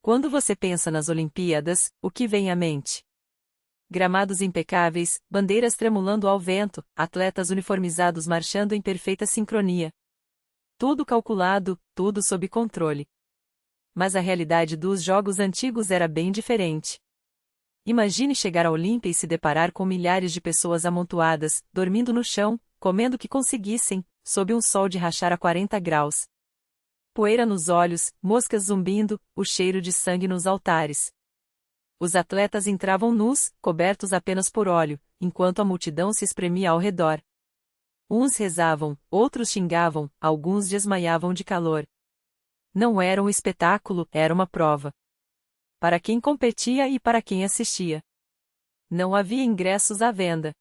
Quando você pensa nas Olimpíadas, o que vem à mente? Gramados impecáveis, bandeiras tremulando ao vento, atletas uniformizados marchando em perfeita sincronia. Tudo calculado, tudo sob controle. Mas a realidade dos jogos antigos era bem diferente. Imagine chegar à Olímpia e se deparar com milhares de pessoas amontoadas, dormindo no chão, comendo o que conseguissem, sob um sol de rachar a 40 graus. Poeira nos olhos, moscas zumbindo, o cheiro de sangue nos altares. Os atletas entravam nus, cobertos apenas por óleo, enquanto a multidão se espremia ao redor. Uns rezavam, outros xingavam, alguns desmaiavam de calor. Não era um espetáculo, era uma prova. Para quem competia e para quem assistia. Não havia ingressos à venda.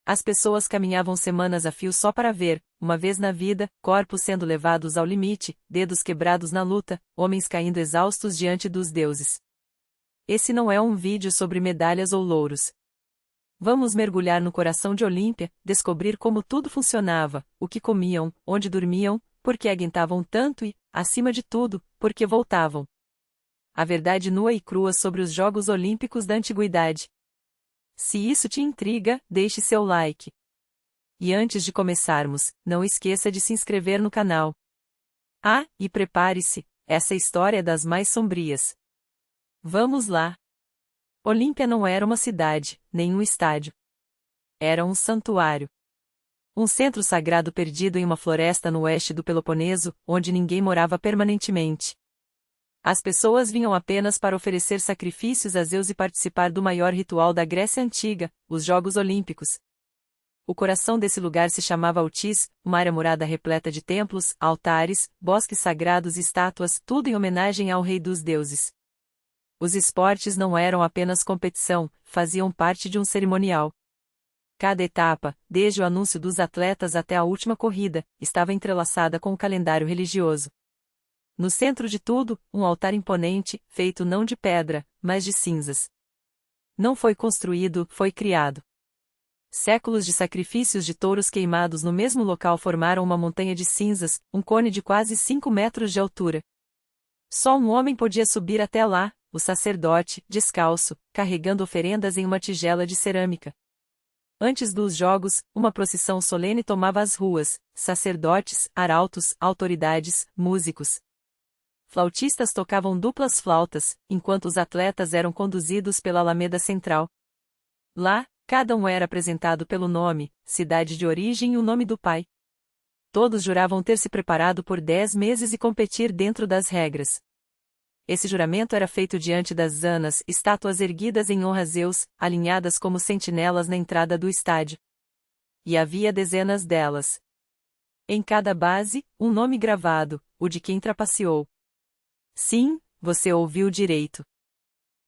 As pessoas caminhavam semanas a fio só para ver, uma vez na vida, corpos sendo levados ao limite, dedos quebrados na luta, homens caindo exaustos diante dos deuses. Esse não é um vídeo sobre medalhas ou louros. Vamos mergulhar no coração de Olímpia, descobrir como tudo funcionava, o que comiam, onde dormiam, por que aguentavam tanto e, acima de tudo, por que voltavam. A verdade nua e crua sobre os Jogos Olímpicos da Antiguidade. Se isso te intriga, deixe seu like. E antes de começarmos, não esqueça de se inscrever no canal. Ah, e prepare-se, essa história é das mais sombrias. Vamos lá. Olímpia não era uma cidade, nem um estádio. Era um santuário. Um centro sagrado perdido em uma floresta no oeste do Peloponeso, onde ninguém morava permanentemente. As pessoas vinham apenas para oferecer sacrifícios a Zeus e participar do maior ritual da Grécia Antiga, os Jogos Olímpicos. O coração desse lugar se chamava Altis, uma área murada repleta de templos, altares, bosques sagrados e estátuas, tudo em homenagem ao rei dos deuses. Os esportes não eram apenas competição, faziam parte de um cerimonial. Cada etapa, desde o anúncio dos atletas até a última corrida, estava entrelaçada com o calendário religioso. No centro de tudo, um altar imponente, feito não de pedra, mas de cinzas. Não foi construído, foi criado. Séculos de sacrifícios de touros queimados no mesmo local formaram uma montanha de cinzas, um cone de quase 5 metros de altura. Só um homem podia subir até lá, o sacerdote, descalço, carregando oferendas em uma tigela de cerâmica. Antes dos jogos, uma procissão solene tomava as ruas, sacerdotes, arautos, autoridades, músicos. Flautistas tocavam duplas flautas, enquanto os atletas eram conduzidos pela Alameda Central. Lá, cada um era apresentado pelo nome, cidade de origem e o nome do pai. Todos juravam ter se preparado por 10 meses e competir dentro das regras. Esse juramento era feito diante das zanas, estátuas erguidas em honra a Zeus, alinhadas como sentinelas na entrada do estádio. E havia dezenas delas. Em cada base, um nome gravado, o de quem trapaceou. Sim, você ouviu direito.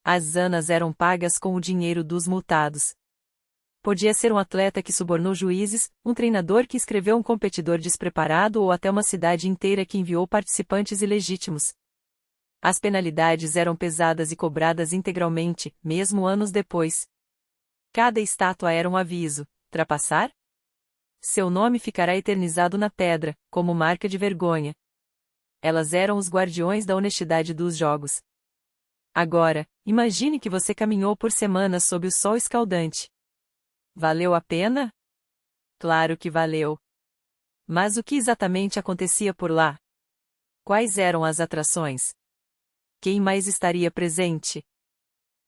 As zanas eram pagas com o dinheiro dos multados. Podia ser um atleta que subornou juízes, um treinador que escreveu um competidor despreparado ou até uma cidade inteira que enviou participantes ilegítimos. As penalidades eram pesadas e cobradas integralmente, mesmo anos depois. Cada estátua era um aviso: trapassar? Seu nome ficará eternizado na pedra, como marca de vergonha. Elas eram os guardiões da honestidade dos jogos. Agora, imagine que você caminhou por semanas sob o sol escaldante. Valeu a pena? Claro que valeu. Mas o que exatamente acontecia por lá? Quais eram as atrações? Quem mais estaria presente?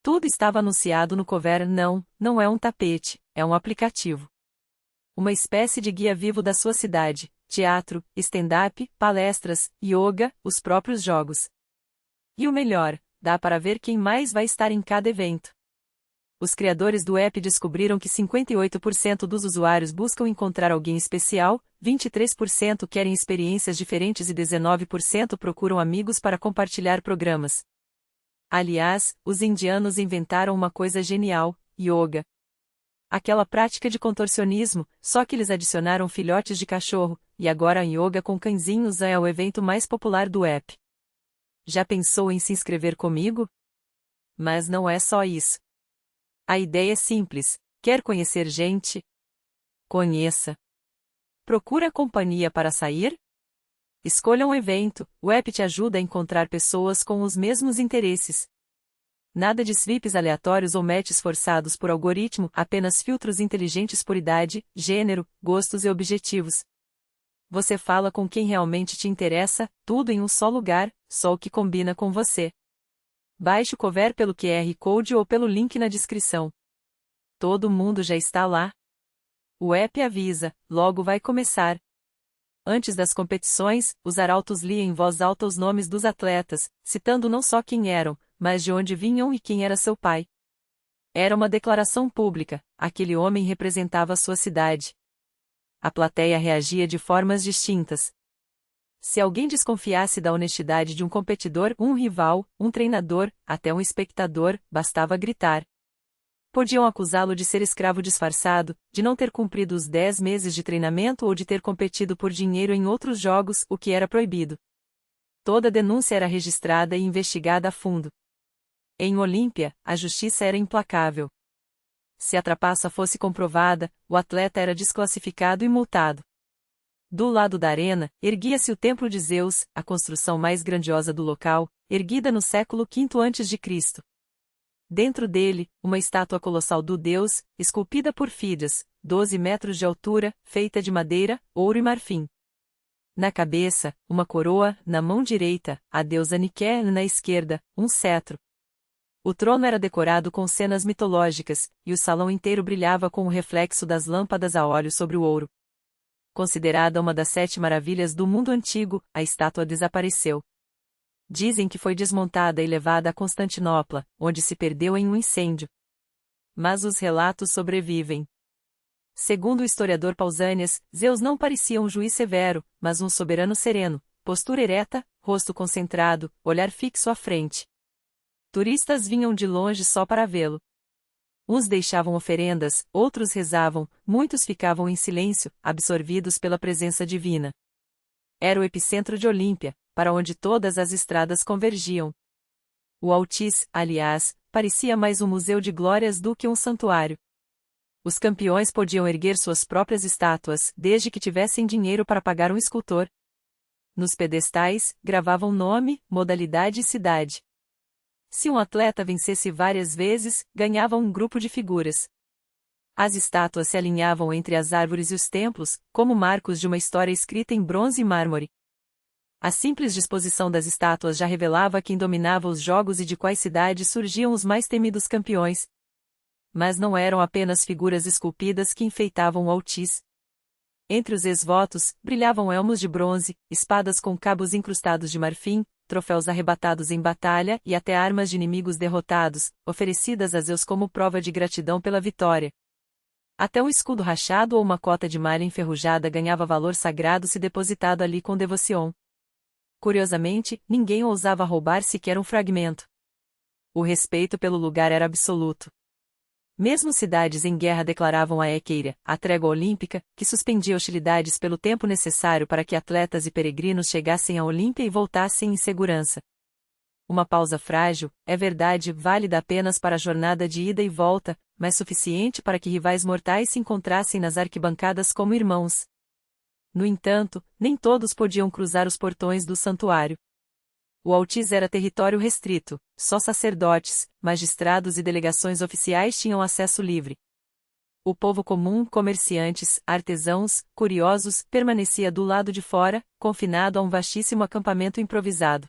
Tudo estava anunciado no cover. Não é um tapete, é um aplicativo. Uma espécie de guia vivo da sua cidade. Teatro, stand-up, palestras, yoga, os próprios jogos. E o melhor, dá para ver quem mais vai estar em cada evento. Os criadores do app descobriram que 58% dos usuários buscam encontrar alguém especial, 23% querem experiências diferentes e 19% procuram amigos para compartilhar programas. Aliás, os indianos inventaram uma coisa genial: yoga. Aquela prática de contorcionismo, só que eles adicionaram filhotes de cachorro, e agora a yoga com cãezinhos é o evento mais popular do app. Já pensou em se inscrever comigo? Mas não é só isso. A ideia é simples: quer conhecer gente? Conheça. Procura companhia para sair? Escolha um evento, o app te ajuda a encontrar pessoas com os mesmos interesses. Nada de sweeps aleatórios ou matches forçados por algoritmo, apenas filtros inteligentes por idade, gênero, gostos e objetivos. Você fala com quem realmente te interessa, tudo em um só lugar, só o que combina com você. Baixe o cover pelo QR Code ou pelo link na descrição. Todo mundo já está lá. O app avisa, logo vai começar. Antes das competições, os arautos liam em voz alta os nomes dos atletas, citando não só quem eram, mas de onde vinham e quem era seu pai. Era uma declaração pública, aquele homem representava sua cidade. A plateia reagia de formas distintas. Se alguém desconfiasse da honestidade de um competidor, um rival, um treinador, até um espectador, bastava gritar. Podiam acusá-lo de ser escravo disfarçado, de não ter cumprido os 10 meses de treinamento ou de ter competido por dinheiro em outros jogos, o que era proibido. Toda denúncia era registrada e investigada a fundo. Em Olímpia, a justiça era implacável. Se a trapaça fosse comprovada, o atleta era desclassificado e multado. Do lado da arena, erguia-se o Templo de Zeus, a construção mais grandiosa do local, erguida no século V a.C. Dentro dele, uma estátua colossal do deus, esculpida por Fídias, 12 metros de altura, feita de madeira, ouro e marfim. Na cabeça, uma coroa, na mão direita, a deusa Nike, na esquerda, um cetro. O trono era decorado com cenas mitológicas, e o salão inteiro brilhava com o reflexo das lâmpadas a óleo sobre o ouro. Considerada uma das 7 maravilhas do mundo antigo, a estátua desapareceu. Dizem que foi desmontada e levada a Constantinopla, onde se perdeu em um incêndio. Mas os relatos sobrevivem. Segundo o historiador Pausanias, Zeus não parecia um juiz severo, mas um soberano sereno, postura ereta, rosto concentrado, olhar fixo à frente. Turistas vinham de longe só para vê-lo. Uns deixavam oferendas, outros rezavam, muitos ficavam em silêncio, absorvidos pela presença divina. Era o epicentro de Olímpia, para onde todas as estradas convergiam. O Altis, aliás, parecia mais um museu de glórias do que um santuário. Os campeões podiam erguer suas próprias estátuas, desde que tivessem dinheiro para pagar um escultor. Nos pedestais, gravavam nome, modalidade e cidade. Se um atleta vencesse várias vezes, ganhava um grupo de figuras. As estátuas se alinhavam entre as árvores e os templos, como marcos de uma história escrita em bronze e mármore. A simples disposição das estátuas já revelava quem dominava os jogos e de quais cidades surgiam os mais temidos campeões. Mas não eram apenas figuras esculpidas que enfeitavam o Altis. Entre os ex-votos, brilhavam elmos de bronze, espadas com cabos incrustados de marfim, troféus arrebatados em batalha e até armas de inimigos derrotados, oferecidas a Zeus como prova de gratidão pela vitória. Até um escudo rachado ou uma cota de malha enferrujada ganhava valor sagrado se depositado ali com devoção. Curiosamente, ninguém ousava roubar sequer um fragmento. O respeito pelo lugar era absoluto. Mesmo cidades em guerra declaravam a Equeira, a trégua olímpica, que suspendia hostilidades pelo tempo necessário para que atletas e peregrinos chegassem a Olímpia e voltassem em segurança. Uma pausa frágil, é verdade, válida apenas para a jornada de ida e volta, mas suficiente para que rivais mortais se encontrassem nas arquibancadas como irmãos. No entanto, nem todos podiam cruzar os portões do santuário. O Altis era território restrito, só sacerdotes, magistrados e delegações oficiais tinham acesso livre. O povo comum, comerciantes, artesãos, curiosos, permanecia do lado de fora, confinado a um vastíssimo acampamento improvisado.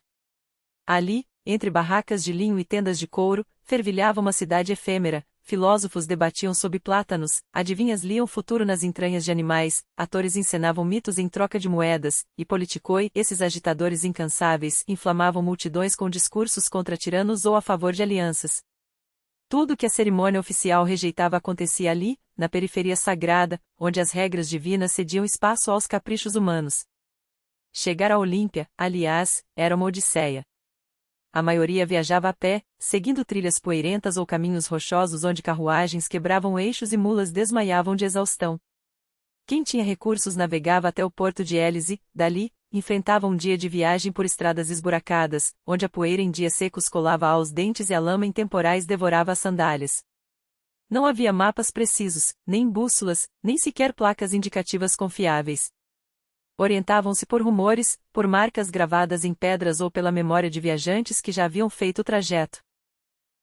Ali, entre barracas de linho e tendas de couro, fervilhava uma cidade efêmera. Filósofos debatiam sob plátanos, adivinhas liam futuro nas entranhas de animais, atores encenavam mitos em troca de moedas, e politicoi, esses agitadores incansáveis, inflamavam multidões com discursos contra tiranos ou a favor de alianças. Tudo que a cerimônia oficial rejeitava acontecia ali, na periferia sagrada, onde as regras divinas cediam espaço aos caprichos humanos. Chegar a Olímpia, aliás, era uma odisseia. A maioria viajava a pé, seguindo trilhas poeirentas ou caminhos rochosos onde carruagens quebravam eixos e mulas desmaiavam de exaustão. Quem tinha recursos navegava até o porto de Elis e, dali, enfrentava um dia de viagem por estradas esburacadas, onde a poeira em dias secos colava aos dentes e a lama em temporais devorava as sandálias. Não havia mapas precisos, nem bússolas, nem sequer placas indicativas confiáveis. Orientavam-se por rumores, por marcas gravadas em pedras ou pela memória de viajantes que já haviam feito o trajeto.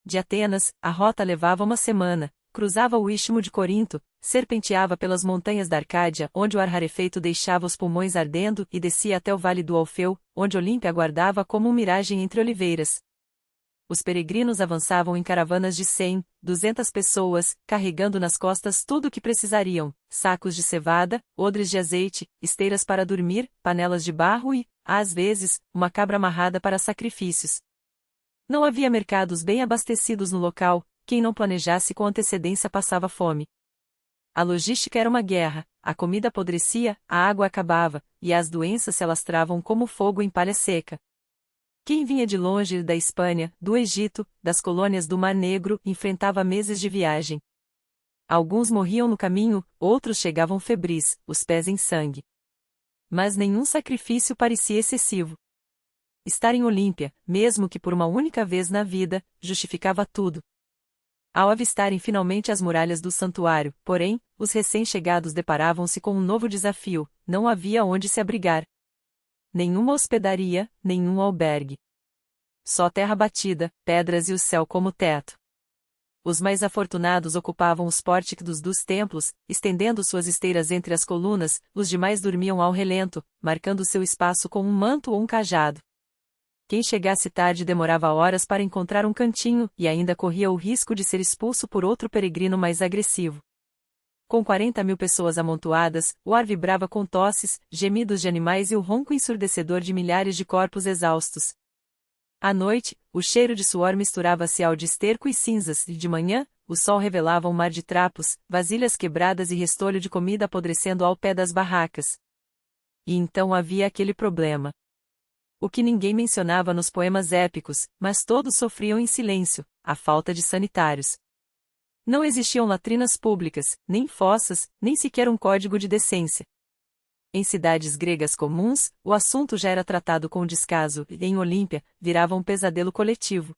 De Atenas, a rota levava uma semana, cruzava o istmo de Corinto, serpenteava pelas montanhas da Arcádia, onde o ar rarefeito deixava os pulmões ardendo, e descia até o vale do Alfeu, onde Olímpia aguardava como uma miragem entre oliveiras. Os peregrinos avançavam em caravanas de 100, 200 pessoas, carregando nas costas tudo o que precisariam: sacos de cevada, odres de azeite, esteiras para dormir, panelas de barro e, às vezes, uma cabra amarrada para sacrifícios. Não havia mercados bem abastecidos no local, quem não planejasse com antecedência passava fome. A logística era uma guerra, a comida apodrecia, a água acabava, e as doenças se alastravam como fogo em palha seca. Quem vinha de longe da Espanha, do Egito, das colônias do Mar Negro, enfrentava meses de viagem. Alguns morriam no caminho, outros chegavam febris, os pés em sangue. Mas nenhum sacrifício parecia excessivo. Estar em Olímpia, mesmo que por uma única vez na vida, justificava tudo. Ao avistarem finalmente as muralhas do santuário, porém, os recém-chegados deparavam-se com um novo desafio: não havia onde se abrigar. Nenhuma hospedaria, nenhum albergue. Só terra batida, pedras e o céu como teto. Os mais afortunados ocupavam os pórticos dos templos, estendendo suas esteiras entre as colunas, os demais dormiam ao relento, marcando seu espaço com um manto ou um cajado. Quem chegasse tarde demorava horas para encontrar um cantinho, e ainda corria o risco de ser expulso por outro peregrino mais agressivo. Com 40.000 pessoas amontoadas, o ar vibrava com tosses, gemidos de animais e o ronco ensurdecedor de milhares de corpos exaustos. À noite, o cheiro de suor misturava-se ao de esterco e cinzas, e de manhã, o sol revelava um mar de trapos, vasilhas quebradas e restolho de comida apodrecendo ao pé das barracas. E então havia aquele problema. O que ninguém mencionava nos poemas épicos, mas todos sofriam em silêncio: a falta de sanitários. Não existiam latrinas públicas, nem fossas, nem sequer um código de decência. Em cidades gregas comuns, o assunto já era tratado com descaso e, em Olímpia, virava um pesadelo coletivo.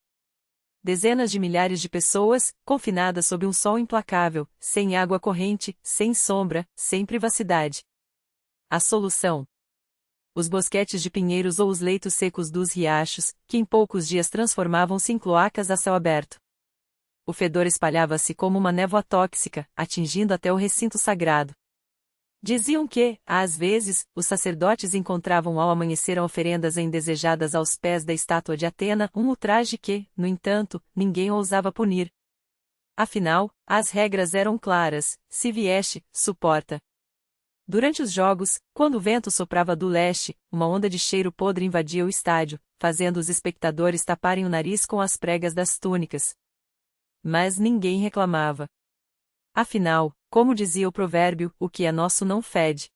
Dezenas de milhares de pessoas, confinadas sob um sol implacável, sem água corrente, sem sombra, sem privacidade. A solução? Os bosquetes de pinheiros ou os leitos secos dos riachos, que em poucos dias transformavam-se em cloacas a céu aberto. O fedor espalhava-se como uma névoa tóxica, atingindo até o recinto sagrado. Diziam que, às vezes, os sacerdotes encontravam ao amanhecer oferendas indesejadas aos pés da estátua de Atena, um ultraje que, no entanto, ninguém ousava punir. Afinal, as regras eram claras: se vieste, suporta. Durante os jogos, quando o vento soprava do leste, uma onda de cheiro podre invadia o estádio, fazendo os espectadores taparem o nariz com as pregas das túnicas. Mas ninguém reclamava. Afinal, como dizia o provérbio, o que é nosso não fede.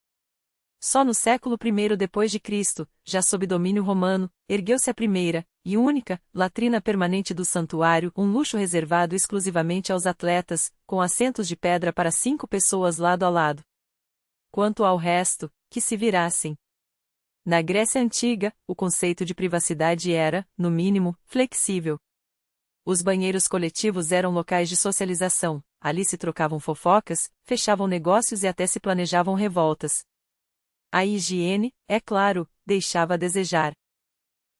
Só no século I depois de Cristo, já sob domínio romano, ergueu-se a primeira, e única, latrina permanente do santuário, um luxo reservado exclusivamente aos atletas, com assentos de pedra para 5 pessoas lado a lado. Quanto ao resto, que se virassem. Na Grécia Antiga, o conceito de privacidade era, no mínimo, flexível. Os banheiros coletivos eram locais de socialização, ali se trocavam fofocas, fechavam negócios e até se planejavam revoltas. A higiene, é claro, deixava a desejar.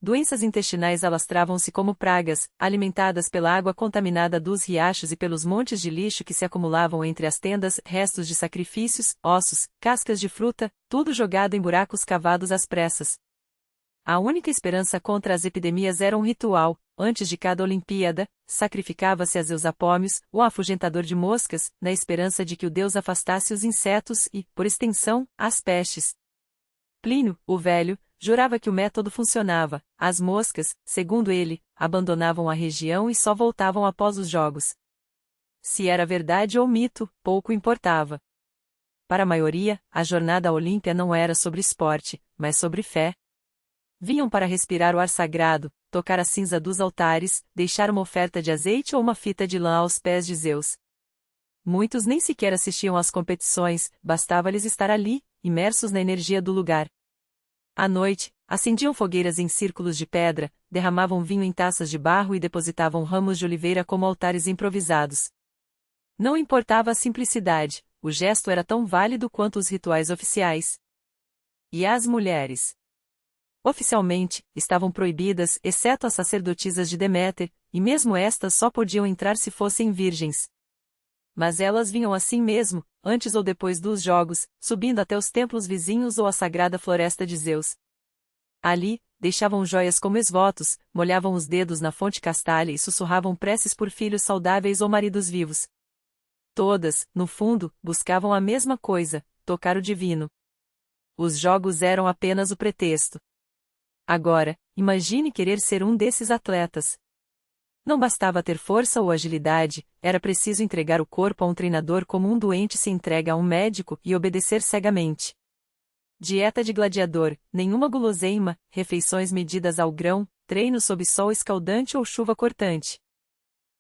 Doenças intestinais alastravam-se como pragas, alimentadas pela água contaminada dos riachos e pelos montes de lixo que se acumulavam entre as tendas, restos de sacrifícios, ossos, cascas de fruta, tudo jogado em buracos cavados às pressas. A única esperança contra as epidemias era um ritual: antes de cada Olimpíada, sacrificava-se a Zeus Apómios, o afugentador de moscas, na esperança de que o deus afastasse os insetos e, por extensão, as pestes. Plínio, o Velho, jurava que o método funcionava: as moscas, segundo ele, abandonavam a região e só voltavam após os jogos. Se era verdade ou mito, pouco importava. Para a maioria, a jornada à Olímpia não era sobre esporte, mas sobre fé. Vinham para respirar o ar sagrado, tocar a cinza dos altares, deixar uma oferta de azeite ou uma fita de lã aos pés de Zeus. Muitos nem sequer assistiam às competições, bastava-lhes estar ali, imersos na energia do lugar. À noite, acendiam fogueiras em círculos de pedra, derramavam vinho em taças de barro e depositavam ramos de oliveira como altares improvisados. Não importava a simplicidade, o gesto era tão válido quanto os rituais oficiais. E as mulheres? Oficialmente, estavam proibidas, exceto as sacerdotisas de Deméter, e mesmo estas só podiam entrar se fossem virgens. Mas elas vinham assim mesmo, antes ou depois dos jogos, subindo até os templos vizinhos ou a sagrada floresta de Zeus. Ali, deixavam joias como esvotos, molhavam os dedos na fonte castalha e sussurravam preces por filhos saudáveis ou maridos vivos. Todas, no fundo, buscavam a mesma coisa, tocar o divino. Os jogos eram apenas o pretexto. Agora, imagine querer ser um desses atletas. Não bastava ter força ou agilidade, era preciso entregar o corpo a um treinador como um doente se entrega a um médico e obedecer cegamente. Dieta de gladiador, nenhuma guloseima, refeições medidas ao grão, treino sob sol escaldante ou chuva cortante.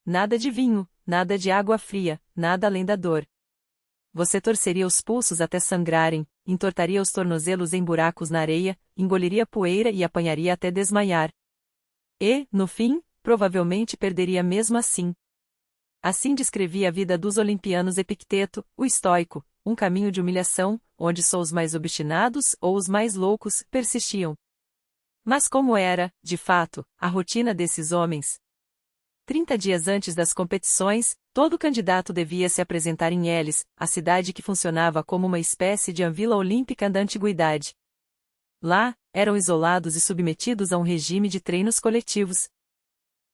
Nada de vinho, nada de água fria, nada além da dor. Você torceria os pulsos até sangrarem, entortaria os tornozelos em buracos na areia, engoliria poeira e apanharia até desmaiar. E, no fim, provavelmente perderia mesmo assim. Assim descrevia a vida dos olimpianos Epicteto, o estoico, um caminho de humilhação, onde só os mais obstinados ou os mais loucos persistiam. Mas como era, de fato, a rotina desses homens? 30 dias antes das competições, todo candidato devia se apresentar em Elis, a cidade que funcionava como uma espécie de Vila Olímpica da antiguidade. Lá, eram isolados e submetidos a um regime de treinos coletivos.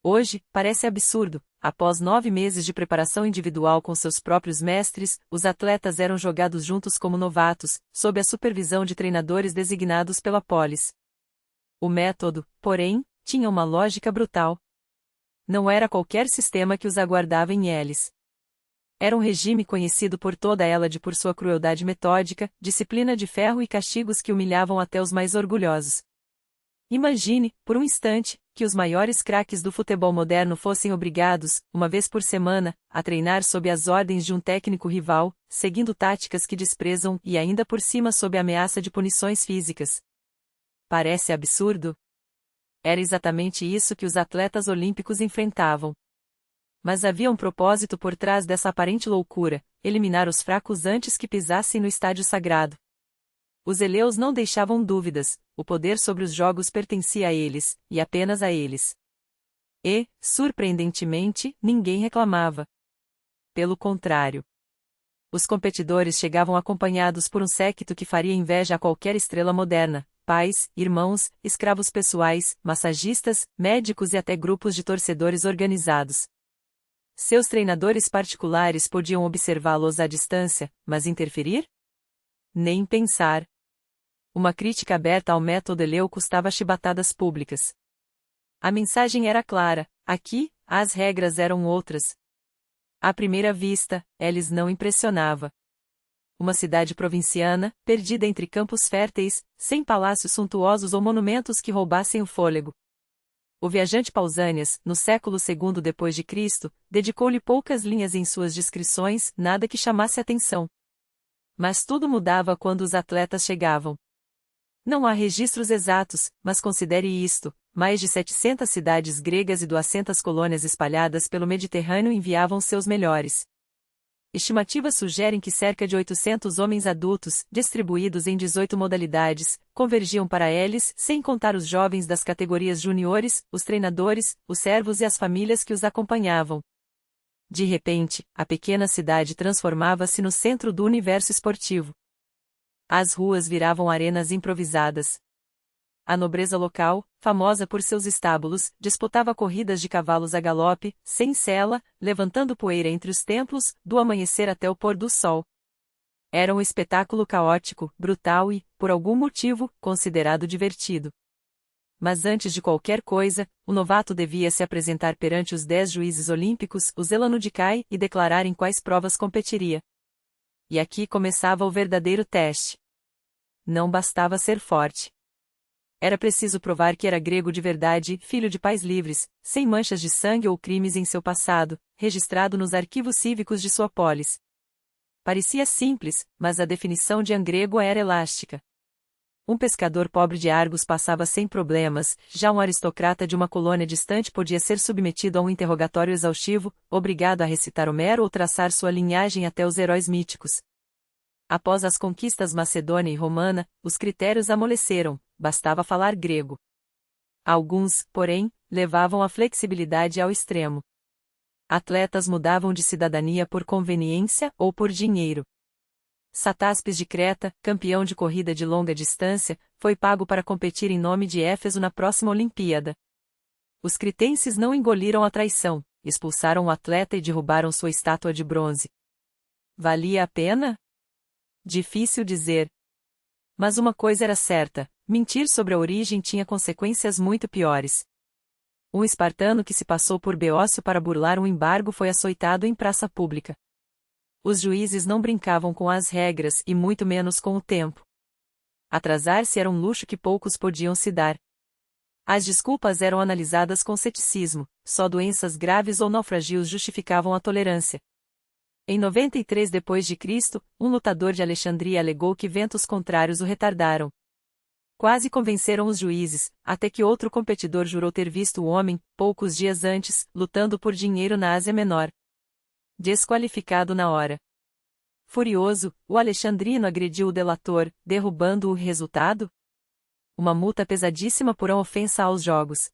Hoje, parece absurdo, após 9 meses de preparação individual com seus próprios mestres, os atletas eram jogados juntos como novatos, sob a supervisão de treinadores designados pela polis. O método, porém, tinha uma lógica brutal. Não era qualquer sistema que os aguardava em Elis. Era um regime conhecido por toda ela por sua crueldade metódica, disciplina de ferro e castigos que humilhavam até os mais orgulhosos. Imagine, por um instante, que os maiores craques do futebol moderno fossem obrigados, uma vez por semana, a treinar sob as ordens de um técnico rival, seguindo táticas que desprezam e ainda por cima sob a ameaça de punições físicas. Parece absurdo? Era exatamente isso que os atletas olímpicos enfrentavam. Mas havia um propósito por trás dessa aparente loucura: eliminar os fracos antes que pisassem no estádio sagrado. Os eleus não deixavam dúvidas, o poder sobre os jogos pertencia a eles, e apenas a eles. E, surpreendentemente, ninguém reclamava. Pelo contrário. Os competidores chegavam acompanhados por um séquito que faria inveja a qualquer estrela moderna: pais, irmãos, escravos pessoais, massagistas, médicos e até grupos de torcedores organizados. Seus treinadores particulares podiam observá-los à distância, mas interferir? Nem pensar. Uma crítica aberta ao método eleu custava chibatadas públicas. A mensagem era clara: aqui, as regras eram outras. À primeira vista, Elis não impressionava. Uma cidade provinciana, perdida entre campos férteis, sem palácios suntuosos ou monumentos que roubassem o fôlego. O viajante Pausanias, no século II d.C., dedicou-lhe poucas linhas em suas descrições, nada que chamasse atenção. Mas tudo mudava quando os atletas chegavam. Não há registros exatos, mas considere isto: mais de 700 cidades gregas e 200 colônias espalhadas pelo Mediterrâneo enviavam seus melhores. Estimativas sugerem que cerca de 800 homens adultos, distribuídos em 18 modalidades, convergiam para Elis, sem contar os jovens das categorias juniores, os treinadores, os servos e as famílias que os acompanhavam. De repente, a pequena cidade transformava-se no centro do universo esportivo. As ruas viravam arenas improvisadas. A nobreza local, famosa por seus estábulos, disputava corridas de cavalos a galope, sem sela, levantando poeira entre os templos, do amanhecer até o pôr do sol. Era um espetáculo caótico, brutal e, por algum motivo, considerado divertido. Mas antes de qualquer coisa, o novato devia se apresentar perante os 10 juízes olímpicos, os Elanudicai, e declarar em quais provas competiria. E aqui começava o verdadeiro teste. Não bastava ser forte. Era preciso provar que era grego de verdade, filho de pais livres, sem manchas de sangue ou crimes em seu passado, registrado nos arquivos cívicos de sua polis. Parecia simples, mas a definição de grego era elástica. Um pescador pobre de Argos passava sem problemas, já um aristocrata de uma colônia distante podia ser submetido a um interrogatório exaustivo, obrigado a recitar Homero ou traçar sua linhagem até os heróis míticos. Após as conquistas macedônia e romana, os critérios amoleceram, bastava falar grego. Alguns, porém, levavam a flexibilidade ao extremo. Atletas mudavam de cidadania por conveniência ou por dinheiro. Satáspes de Creta, campeão de corrida de longa distância, foi pago para competir em nome de Éfeso na próxima Olimpíada. Os cretenses não engoliram a traição, expulsaram o atleta e derrubaram sua estátua de bronze. Valia a pena? Difícil dizer. Mas uma coisa era certa: mentir sobre a origem tinha consequências muito piores. Um espartano que se passou por beócio para burlar um embargo foi açoitado em praça pública. Os juízes não brincavam com as regras e muito menos com o tempo. Atrasar-se era um luxo que poucos podiam se dar. As desculpas eram analisadas com ceticismo, só doenças graves ou naufragios justificavam a tolerância. Em 93 d.C., um lutador de Alexandria alegou que ventos contrários o retardaram. Quase convenceram os juízes, até que outro competidor jurou ter visto o homem, poucos dias antes, lutando por dinheiro na Ásia Menor. Desqualificado na hora. Furioso, o alexandrino agrediu o delator, derrubando-o. Resultado? Uma multa pesadíssima por uma ofensa aos jogos.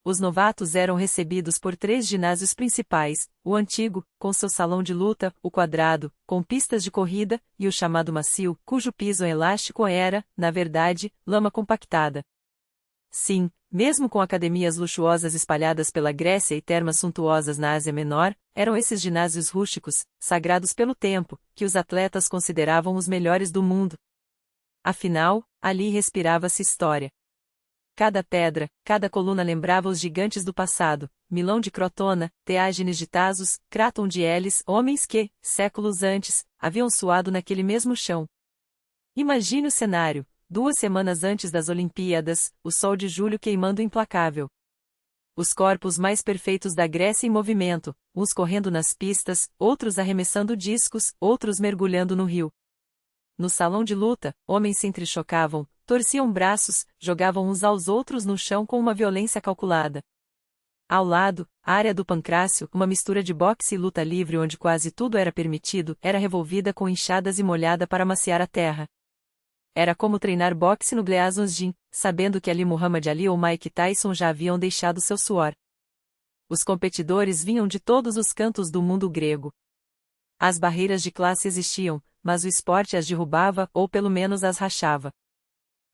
Os novatos eram recebidos por 3 ginásios principais: o antigo, com seu salão de luta, o quadrado, com pistas de corrida, e o chamado macio, cujo piso elástico era, na verdade, lama compactada. Sim, mesmo com academias luxuosas espalhadas pela Grécia e termas suntuosas na Ásia Menor, eram esses ginásios rústicos, sagrados pelo tempo, que os atletas consideravam os melhores do mundo. Afinal, ali respirava-se história. Cada pedra, cada coluna lembrava os gigantes do passado: Milão de Crotona, Teágenes de Tasos, Craton de Elis, homens que, séculos antes, haviam suado naquele mesmo chão. Imagine o cenário: 2 semanas antes das Olimpíadas, o sol de julho queimando implacável. Os corpos mais perfeitos da Grécia em movimento, uns correndo nas pistas, outros arremessando discos, outros mergulhando no rio. No salão de luta, homens se entrechocavam, torciam braços, jogavam uns aos outros no chão com uma violência calculada. Ao lado, a área do pancrácio, uma mistura de boxe e luta livre onde quase tudo era permitido, era revolvida com enxadas e molhada para amaciar a terra. Era como treinar boxe no Gleason Gym, sabendo que ali Muhammad Ali ou Mike Tyson já haviam deixado seu suor. Os competidores vinham de todos os cantos do mundo grego. As barreiras de classe existiam, mas o esporte as derrubava ou pelo menos as rachava.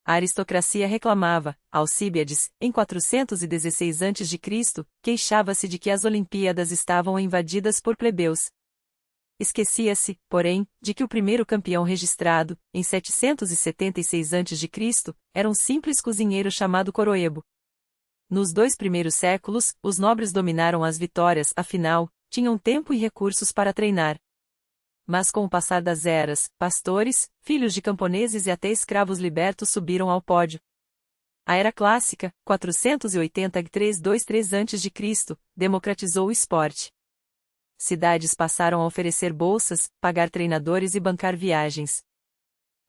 A aristocracia reclamava. Alcíbiades, em 416 a.C., queixava-se de que as Olimpíadas estavam invadidas por plebeus. Esquecia-se, porém, de que o primeiro campeão registrado, em 776 a.C., era um simples cozinheiro chamado Coroebo. Nos 2 primeiros séculos, os nobres dominaram as vitórias, afinal, tinham tempo e recursos para treinar. Mas com o passar das eras, pastores, filhos de camponeses e até escravos libertos subiram ao pódio. A Era Clássica, 483-23 a.C., democratizou o esporte. Cidades passaram a oferecer bolsas, pagar treinadores e bancar viagens.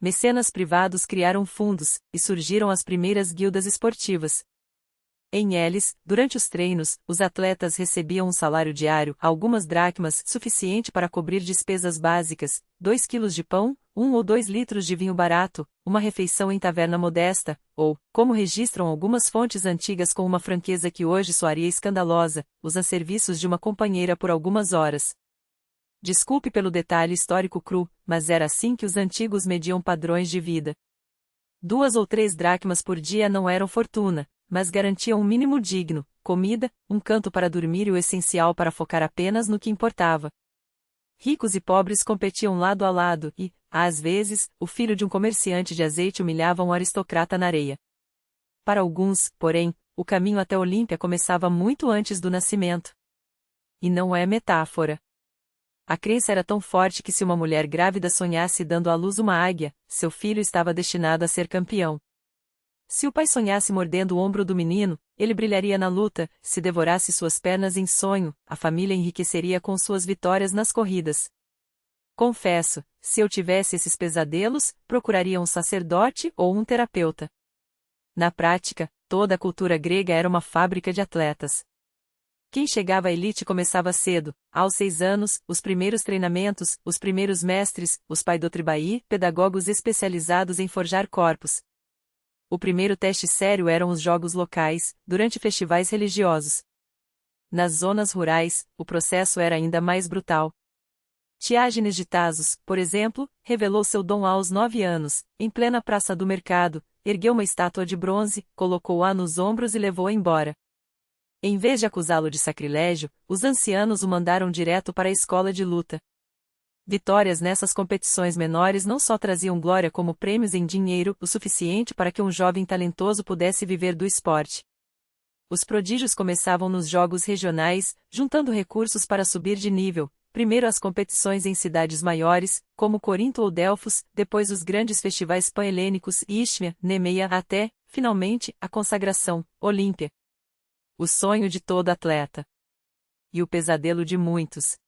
Mecenas privados criaram fundos, e surgiram as primeiras guildas esportivas. Em Elis, durante os treinos, os atletas recebiam um salário diário, algumas dracmas, suficiente para cobrir despesas básicas, 2 quilos de pão, 1 ou 2 litros de vinho barato, uma refeição em taverna modesta, ou, como registram algumas fontes antigas com uma franqueza que hoje soaria escandalosa, os serviços de uma companheira por algumas horas. Desculpe pelo detalhe histórico cru, mas era assim que os antigos mediam padrões de vida. 2 ou 3 dracmas por dia não eram fortuna, mas garantiam um mínimo digno: comida, um canto para dormir e o essencial para focar apenas no que importava. Ricos e pobres competiam lado a lado e, às vezes, o filho de um comerciante de azeite humilhava um aristocrata na areia. Para alguns, porém, o caminho até Olímpia começava muito antes do nascimento. E não é metáfora. A crença era tão forte que se uma mulher grávida sonhasse dando à luz uma águia, seu filho estava destinado a ser campeão. Se o pai sonhasse mordendo o ombro do menino, ele brilharia na luta; se devorasse suas pernas em sonho, a família enriqueceria com suas vitórias nas corridas. Confesso, se eu tivesse esses pesadelos, procuraria um sacerdote ou um terapeuta. Na prática, toda a cultura grega era uma fábrica de atletas. Quem chegava à elite começava cedo, aos 6 anos, os primeiros treinamentos, os primeiros mestres, os Paidotribai, pedagogos especializados em forjar corpos. O primeiro teste sério eram os jogos locais, durante festivais religiosos. Nas zonas rurais, o processo era ainda mais brutal. Tiágenes de Tasos, por exemplo, revelou seu dom aos 9 anos, em plena praça do mercado, ergueu uma estátua de bronze, colocou-a nos ombros e levou-a embora. Em vez de acusá-lo de sacrilégio, os ancianos o mandaram direto para a escola de luta. Vitórias nessas competições menores não só traziam glória como prêmios em dinheiro o suficiente para que um jovem talentoso pudesse viver do esporte. Os prodígios começavam nos jogos regionais, juntando recursos para subir de nível, primeiro as competições em cidades maiores, como Corinto ou Delfos, depois os grandes festivais pan-helênicos Isthmia, Nemeia até, finalmente, a consagração, Olímpia. O sonho de todo atleta. E o pesadelo de muitos.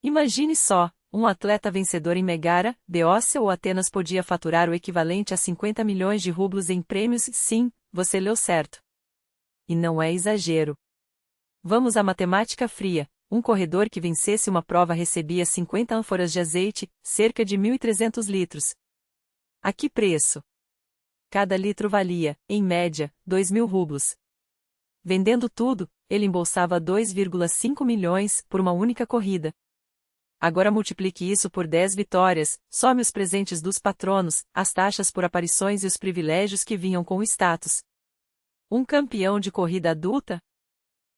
Imagine só, um atleta vencedor em Megara, Beócia ou Atenas podia faturar o equivalente a 50 milhões de rublos em prêmios, sim, você leu certo. E não é exagero. Vamos à matemática fria. Um corredor que vencesse uma prova recebia 50 ânforas de azeite, cerca de 1.300 litros. A que preço? Cada litro valia, em média, 2.000 rublos. Vendendo tudo, ele embolsava 2,5 milhões por uma única corrida. Agora multiplique isso por 10 vitórias, some os presentes dos patronos, as taxas por aparições e os privilégios que vinham com o status. Um campeão de corrida adulta?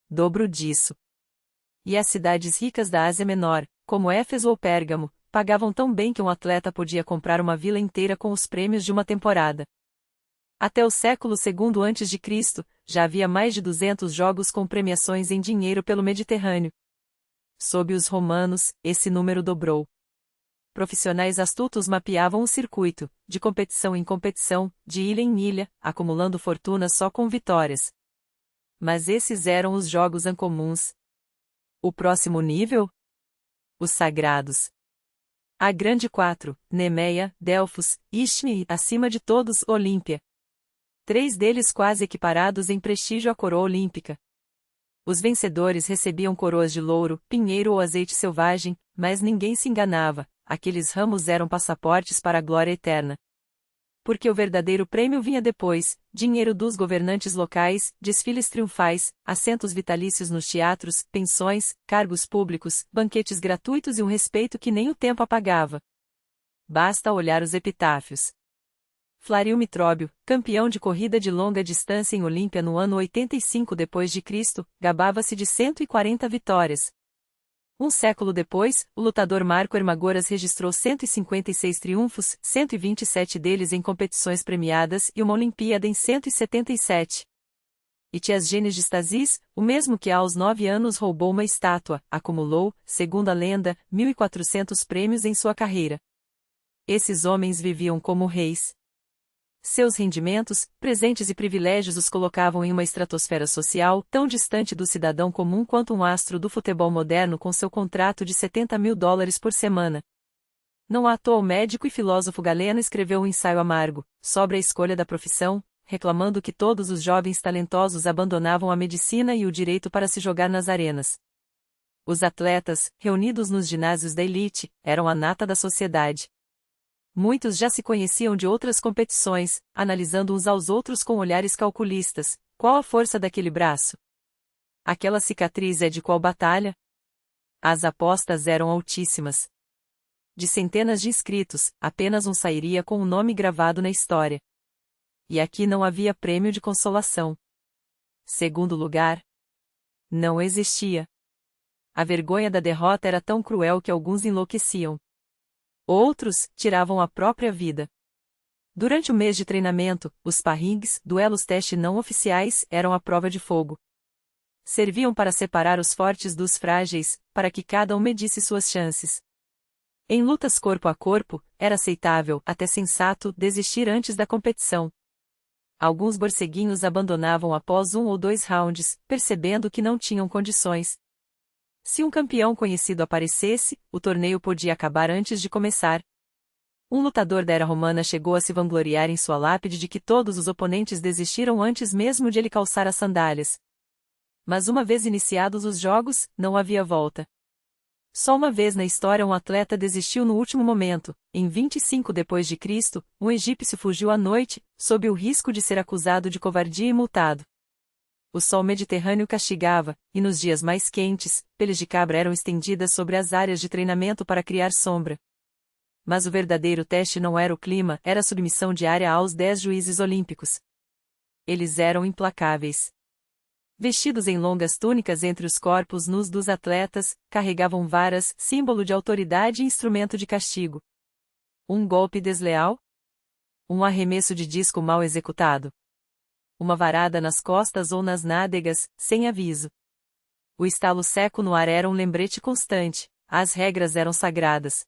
Dobro disso. E as cidades ricas da Ásia Menor, como Éfeso ou Pérgamo, pagavam tão bem que um atleta podia comprar uma vila inteira com os prêmios de uma temporada. Até o século II a.C., já havia mais de 200 jogos com premiações em dinheiro pelo Mediterrâneo. Sob os romanos, esse número dobrou. Profissionais astutos mapeavam o circuito, de competição em competição, de ilha em ilha, acumulando fortunas só com vitórias. Mas esses eram os jogos incomuns. O próximo nível? Os sagrados. A grande 4, Nemeia, Delfos, Isthmia e, acima de todos, Olímpia. 3 deles quase equiparados em prestígio à coroa olímpica. Os vencedores recebiam coroas de louro, pinheiro ou azeite selvagem, mas ninguém se enganava, aqueles ramos eram passaportes para a glória eterna. Porque o verdadeiro prêmio vinha depois: dinheiro dos governantes locais, desfiles triunfais, assentos vitalícios nos teatros, pensões, cargos públicos, banquetes gratuitos e um respeito que nem o tempo apagava. Basta olhar os epitáfios. Flario Mitróbio, campeão de corrida de longa distância em Olímpia no ano 85 d.C., gabava-se de 140 vitórias. Um século depois, o lutador Marco Hermagoras registrou 156 triunfos, 127 deles em competições premiadas e uma Olimpíada em 177. E Tiasgenes de Stasis, o mesmo que aos 9 anos roubou uma estátua, acumulou, segundo a lenda, 1.400 prêmios em sua carreira. Esses homens viviam como reis. Seus rendimentos, presentes e privilégios os colocavam em uma estratosfera social tão distante do cidadão comum quanto um astro do futebol moderno com seu contrato de $70.000 por semana. Não à toa o médico e filósofo Galeno escreveu um ensaio amargo, sobre a escolha da profissão, reclamando que todos os jovens talentosos abandonavam a medicina e o direito para se jogar nas arenas. Os atletas, reunidos nos ginásios da elite, eram a nata da sociedade. Muitos já se conheciam de outras competições, analisando uns aos outros com olhares calculistas. Qual a força daquele braço? Aquela cicatriz é de qual batalha? As apostas eram altíssimas. De centenas de inscritos, apenas um sairia com o nome gravado na história. E aqui não havia prêmio de consolação. Segundo lugar, não existia. A vergonha da derrota era tão cruel que alguns enlouqueciam. Outros tiravam a própria vida. Durante o mês de treinamento, os sparrings, duelos teste não oficiais, eram a prova de fogo. Serviam para separar os fortes dos frágeis, para que cada um medisse suas chances. Em lutas corpo a corpo, era aceitável, até sensato, desistir antes da competição. Alguns borceguinhos abandonavam após 1 ou 2 rounds, percebendo que não tinham condições. Se um campeão conhecido aparecesse, o torneio podia acabar antes de começar. Um lutador da era romana chegou a se vangloriar em sua lápide de que todos os oponentes desistiram antes mesmo de ele calçar as sandálias. Mas uma vez iniciados os jogos, não havia volta. Só uma vez na história um atleta desistiu no último momento. Em 25 d.C., um egípcio fugiu à noite, sob o risco de ser acusado de covardia e multado. O sol Mediterrâneo castigava, e nos dias mais quentes, peles de cabra eram estendidas sobre as áreas de treinamento para criar sombra. Mas o verdadeiro teste não era o clima, era a submissão diária aos 10 juízes olímpicos. Eles eram implacáveis. Vestidos em longas túnicas entre os corpos nus dos atletas, carregavam varas, símbolo de autoridade e instrumento de castigo. Um golpe desleal? Um arremesso de disco mal executado? Uma varada nas costas ou nas nádegas, sem aviso. O estalo seco no ar era um lembrete constante, as regras eram sagradas.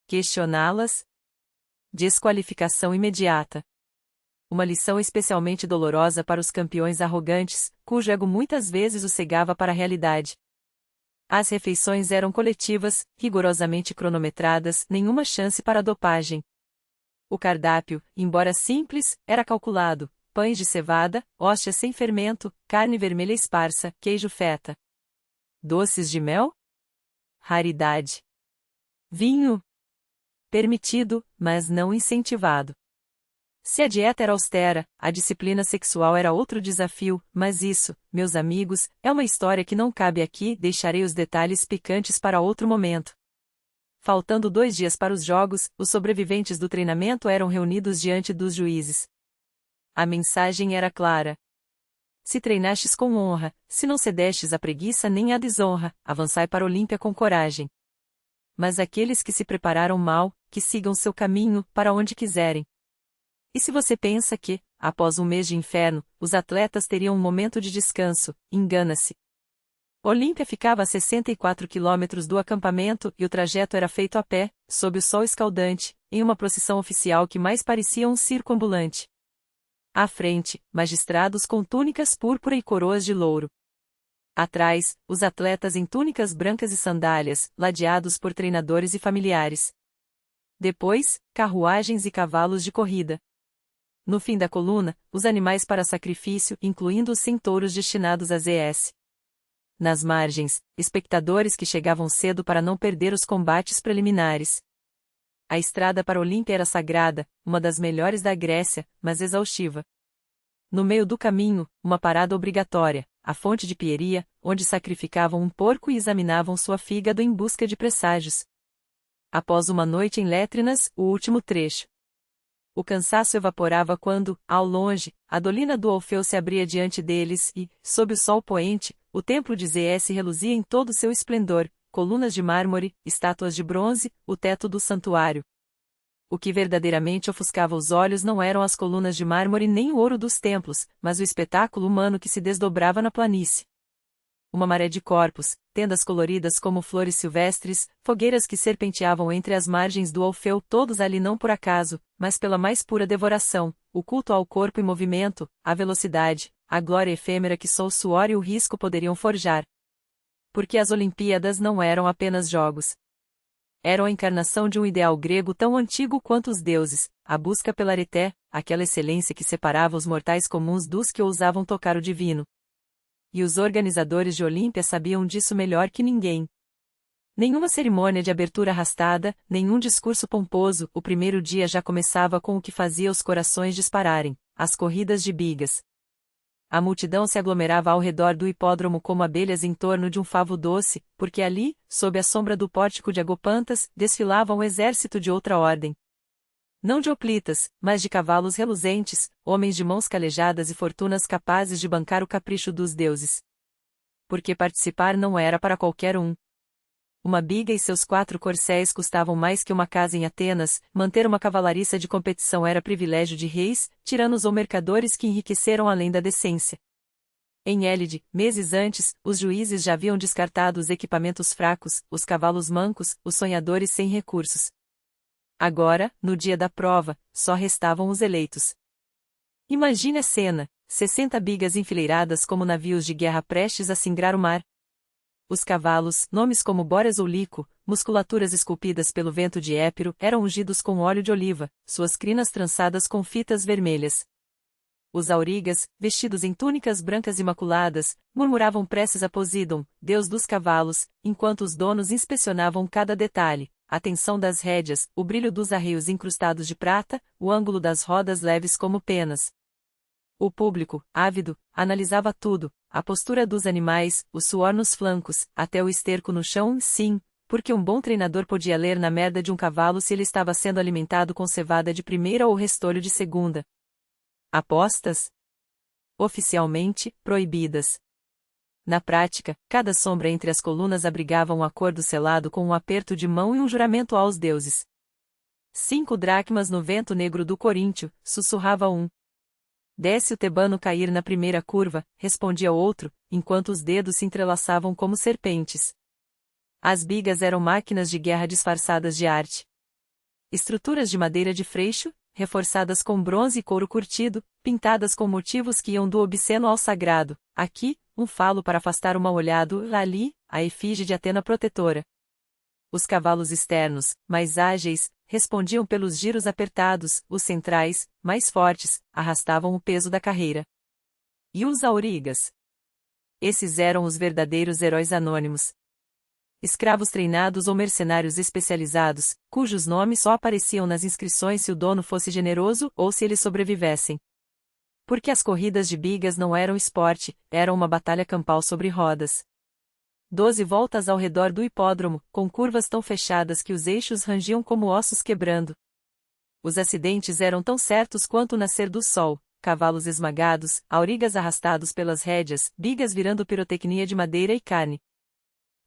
Questioná-las? Desqualificação imediata. Uma lição especialmente dolorosa para os campeões arrogantes, cujo ego muitas vezes o cegava para a realidade. As refeições eram coletivas, rigorosamente cronometradas, nenhuma chance para dopagem. O cardápio, embora simples, era calculado: pães de cevada, hóstias sem fermento, carne vermelha esparsa, queijo feta. Doces de mel? Raridade. Vinho? Permitido, mas não incentivado. Se a dieta era austera, a disciplina sexual era outro desafio, mas isso, meus amigos, é uma história que não cabe aqui, deixarei os detalhes picantes para outro momento. Faltando 2 dias para os jogos, os sobreviventes do treinamento eram reunidos diante dos juízes. A mensagem era clara. Se treinastes com honra, se não cedestes à preguiça nem à desonra, avançai para Olímpia com coragem. Mas aqueles que se prepararam mal, que sigam seu caminho, para onde quiserem. E se você pensa que, após um mês de inferno, os atletas teriam um momento de descanso, engana-se. Olímpia ficava a 64 quilômetros do acampamento e o trajeto era feito a pé, sob o sol escaldante, em uma procissão oficial que mais parecia um circo ambulante. À frente, magistrados com túnicas púrpura e coroas de louro. Atrás, os atletas em túnicas brancas e sandálias, ladeados por treinadores e familiares. Depois, carruagens e cavalos de corrida. No fim da coluna, os animais para sacrifício, incluindo os centouros destinados a ZS. Nas margens, espectadores que chegavam cedo para não perder os combates preliminares. A estrada para Olímpia era sagrada, uma das melhores da Grécia, mas exaustiva. No meio do caminho, uma parada obrigatória, a fonte de Pieria, onde sacrificavam um porco e examinavam sua fígado em busca de presságios. Após uma noite em Létrinas, o último trecho. O cansaço evaporava quando, ao longe, a dolina do Orfeu se abria diante deles e, sob o sol poente, o templo de Zés reluzia em todo seu esplendor, colunas de mármore, estátuas de bronze, o teto do santuário. O que verdadeiramente ofuscava os olhos não eram as colunas de mármore nem o ouro dos templos, mas o espetáculo humano que se desdobrava na planície. Uma maré de corpos, tendas coloridas como flores silvestres, fogueiras que serpenteavam entre as margens do Orfeu, todos ali não por acaso, mas pela mais pura devoração, o culto ao corpo em movimento, à velocidade, à glória efêmera que só o suor e o risco poderiam forjar. Porque as Olimpíadas não eram apenas jogos. Eram a encarnação de um ideal grego tão antigo quanto os deuses, a busca pela areté, aquela excelência que separava os mortais comuns dos que ousavam tocar o divino. E os organizadores de Olímpia sabiam disso melhor que ninguém. Nenhuma cerimônia de abertura arrastada, nenhum discurso pomposo, o primeiro dia já começava com o que fazia os corações dispararem, as corridas de bigas. A multidão se aglomerava ao redor do hipódromo como abelhas em torno de um favo doce, porque ali, sob a sombra do pórtico de Agopantas, desfilava um exército de outra ordem. Não de hoplitas, mas de cavalos reluzentes, homens de mãos calejadas e fortunas capazes de bancar o capricho dos deuses. Porque participar não era para qualquer um. Uma biga e seus 4 corcéis custavam mais que uma casa em Atenas, manter uma cavalariça de competição era privilégio de reis, tiranos ou mercadores que enriqueceram além da decência. Em Élide, meses antes, os juízes já haviam descartado os equipamentos fracos, os cavalos mancos, os sonhadores sem recursos. Agora, no dia da prova, só restavam os eleitos. Imagine a cena, 60 bigas enfileiradas como navios de guerra prestes a singrar o mar. Os cavalos, nomes como Bóreas ou Lico, musculaturas esculpidas pelo vento de Épiro, eram ungidos com óleo de oliva, suas crinas trançadas com fitas vermelhas. Os aurigas, vestidos em túnicas brancas imaculadas, murmuravam preces a Poseidon, deus dos cavalos, enquanto os donos inspecionavam cada detalhe, a tensão das rédeas, o brilho dos arreios incrustados de prata, o ângulo das rodas leves como penas. O público, ávido, analisava tudo, a postura dos animais, o suor nos flancos, até o esterco no chão, sim, porque um bom treinador podia ler na merda de um cavalo se ele estava sendo alimentado com cevada de primeira ou restolho de segunda. Apostas? Oficialmente, proibidas. Na prática, cada sombra entre as colunas abrigava um acordo selado com um aperto de mão e um juramento aos deuses. 5 dracmas no vento negro do Coríntio, sussurrava um. Desce o tebano cair na primeira curva, respondia outro, enquanto os dedos se entrelaçavam como serpentes. As bigas eram máquinas de guerra disfarçadas de arte. Estruturas de madeira de freixo, reforçadas com bronze e couro curtido, pintadas com motivos que iam do obsceno ao sagrado, aqui, um falo para afastar o mal-olhado, ali, a efígie de Atena protetora. Os cavalos externos, mais ágeis, respondiam pelos giros apertados, os centrais, mais fortes, arrastavam o peso da carreira. E os aurigas? Esses eram os verdadeiros heróis anônimos. Escravos treinados ou mercenários especializados, cujos nomes só apareciam nas inscrições se o dono fosse generoso ou se eles sobrevivessem. Porque as corridas de bigas não eram esporte, eram uma batalha campal sobre rodas. 12 voltas ao redor do hipódromo, com curvas tão fechadas que os eixos rangiam como ossos quebrando. Os acidentes eram tão certos quanto o nascer do sol, cavalos esmagados, aurigas arrastados pelas rédeas, bigas virando pirotecnia de madeira e carne.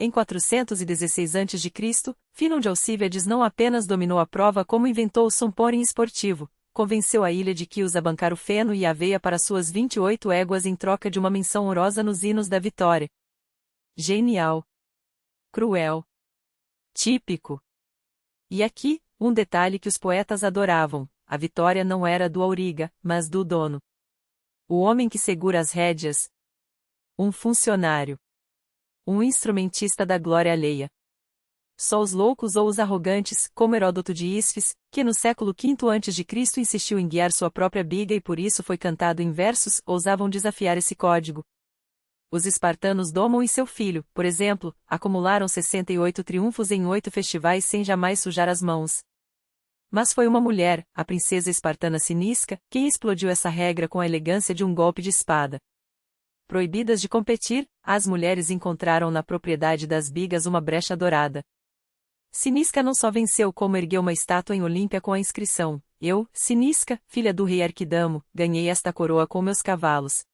Em 416 a.C., Finon de Alcíbiades não apenas dominou a prova como inventou o somporing esportivo, convenceu a ilha de Quios a bancar o feno e a aveia para suas 28 éguas em troca de uma menção honrosa nos hinos da vitória. Genial. Cruel. Típico. E aqui, um detalhe que os poetas adoravam: a vitória não era do auriga, mas do dono. O homem que segura as rédeas. Um funcionário. Um instrumentista da glória alheia. Só os loucos ou os arrogantes, como Heródoto de Isfis, que no século V a.C. insistiu em guiar sua própria biga e por isso foi cantado em versos, ousavam desafiar esse código. Os espartanos Domon e seu filho, por exemplo, acumularam 68 triunfos em 8 festivais sem jamais sujar as mãos. Mas foi uma mulher, a princesa espartana Cinisca, quem explodiu essa regra com a elegância de um golpe de espada. Proibidas de competir, as mulheres encontraram na propriedade das bigas uma brecha dourada. Cinisca não só venceu como ergueu uma estátua em Olímpia com a inscrição: Eu, Cinisca, filha do rei Arquidamo, ganhei esta coroa com meus cavalos.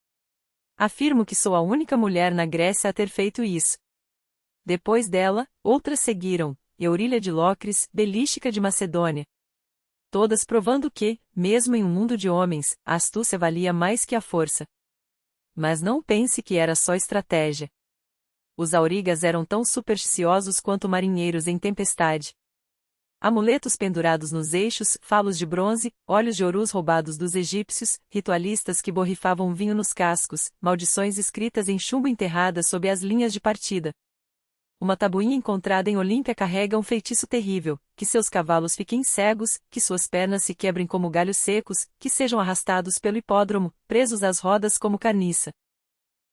Afirmo que sou a única mulher na Grécia a ter feito isso. Depois dela, outras seguiram: Eurília de Locris, Belística de Macedônia. Todas provando que, mesmo em um mundo de homens, a astúcia valia mais que a força. Mas não pense que era só estratégia. Os aurigas eram tão supersticiosos quanto marinheiros em tempestade. Amuletos pendurados nos eixos, falos de bronze, olhos de orus roubados dos egípcios, ritualistas que borrifavam vinho nos cascos, maldições escritas em chumbo enterradas sob as linhas de partida. Uma tabuinha encontrada em Olímpia carrega um feitiço terrível: que seus cavalos fiquem cegos, que suas pernas se quebrem como galhos secos, que sejam arrastados pelo hipódromo, presos às rodas como carniça.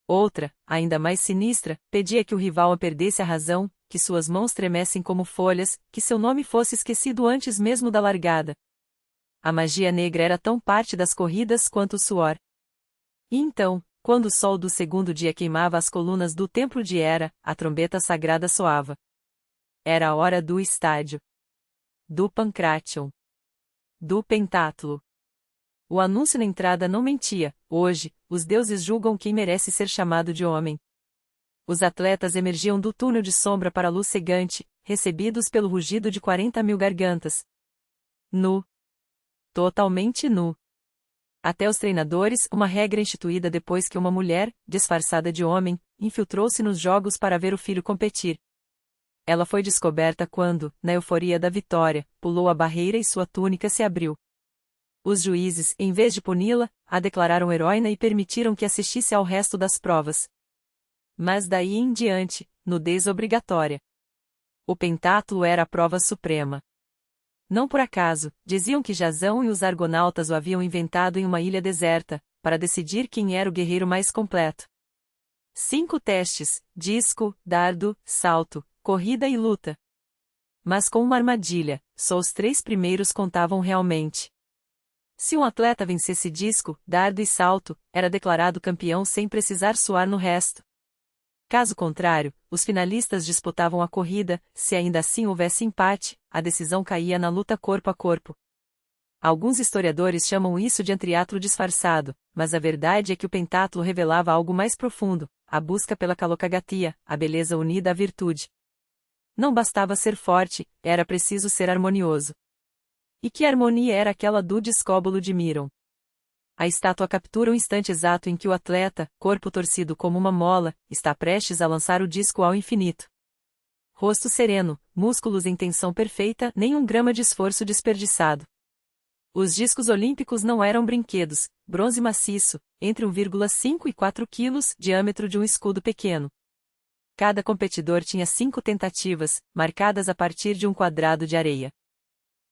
Outra, ainda mais sinistra, pedia que o rival perdesse a razão, que suas mãos tremessem como folhas, que seu nome fosse esquecido antes mesmo da largada. A magia negra era tão parte das corridas quanto o suor. E então, quando o sol do segundo dia queimava as colunas do templo de Hera, a trombeta sagrada soava. Era a hora do estádio. Do Pancration. Do pentátulo. O anúncio na entrada não mentia: hoje, os deuses julgam quem merece ser chamado de homem. Os atletas emergiam do túnel de sombra para a luz cegante, recebidos pelo rugido de 40.000 gargantas. Nu. Totalmente nu. Até os treinadores, uma regra instituída depois que uma mulher, disfarçada de homem, infiltrou-se nos jogos para ver o filho competir. Ela foi descoberta quando, na euforia da vitória, pulou a barreira e sua túnica se abriu. Os juízes, em vez de puni-la, a declararam heroína e permitiram que assistisse ao resto das provas. Mas daí em diante, nudez obrigatória. O pentátulo era a prova suprema. Não por acaso, diziam que Jasão e os argonautas o haviam inventado em uma ilha deserta, para decidir quem era o guerreiro mais completo. 5 testes: disco, dardo, salto, corrida e luta. Mas com uma armadilha, só os 3 primeiros contavam realmente. Se um atleta vencesse disco, dardo e salto, era declarado campeão sem precisar suar no resto. Caso contrário, os finalistas disputavam a corrida, se ainda assim houvesse empate, a decisão caía na luta corpo a corpo. Alguns historiadores chamam isso de triatlo disfarçado, mas a verdade é que o pentatlo revelava algo mais profundo, a busca pela kalokagatia, a beleza unida à virtude. Não bastava ser forte, era preciso ser harmonioso. E que harmonia era aquela do discóbolo de Miron? A estátua captura o instante exato em que o atleta, corpo torcido como uma mola, está prestes a lançar o disco ao infinito. Rosto sereno, músculos em tensão perfeita, nem um grama de esforço desperdiçado. Os discos olímpicos não eram brinquedos, bronze maciço, entre 1,5 e 4 quilos, diâmetro de um escudo pequeno. Cada competidor tinha 5 tentativas, marcadas a partir de um quadrado de areia.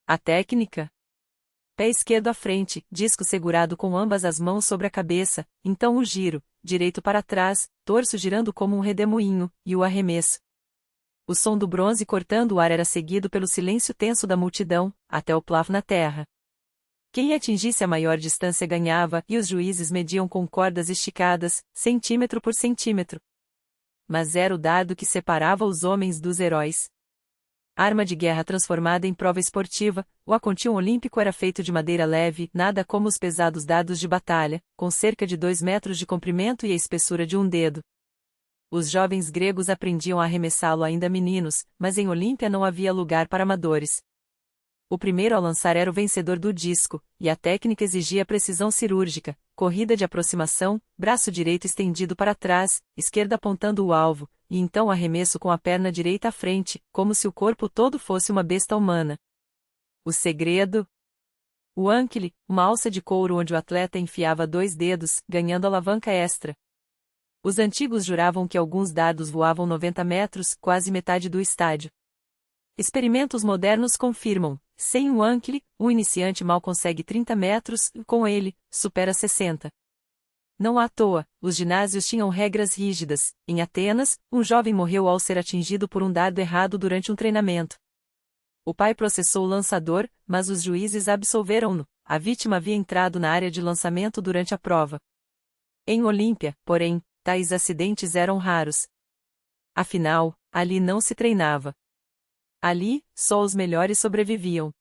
A técnica? Pé esquerdo à frente, disco segurado com ambas as mãos sobre a cabeça, então o giro, direito para trás, torso girando como um redemoinho, e o arremesso. O som do bronze cortando o ar era seguido pelo silêncio tenso da multidão, até o plaf na terra. Quem atingisse a maior distância ganhava, e os juízes mediam com cordas esticadas, centímetro por centímetro. Mas era o dardo que separava os homens dos heróis. Arma de guerra transformada em prova esportiva, o aconteão olímpico era feito de madeira leve, nada como os pesados dardos de batalha, com cerca de 2 metros de comprimento e a espessura de um dedo. Os jovens gregos aprendiam a arremessá-lo ainda meninos, mas em Olímpia não havia lugar para amadores. O primeiro a lançar era o vencedor do disco, e a técnica exigia precisão cirúrgica, corrida de aproximação, braço direito estendido para trás, esquerda apontando o alvo, e então arremesso com a perna direita à frente, como se o corpo todo fosse uma besta humana. O segredo? O ankle, uma alça de couro onde o atleta enfiava 2 dedos, ganhando alavanca extra. Os antigos juravam que alguns dardos voavam 90 metros, quase metade do estádio. Experimentos modernos confirmam: sem um ankle, um iniciante mal consegue 30 metros, e com ele, supera 60. Não à toa, os ginásios tinham regras rígidas. Em Atenas, um jovem morreu ao ser atingido por um dardo errado durante um treinamento. O pai processou o lançador, mas os juízes absolveram-no. A vítima havia entrado na área de lançamento durante a prova. Em Olímpia, porém, tais acidentes eram raros. Afinal, ali não se treinava. Ali, só os melhores sobreviviam.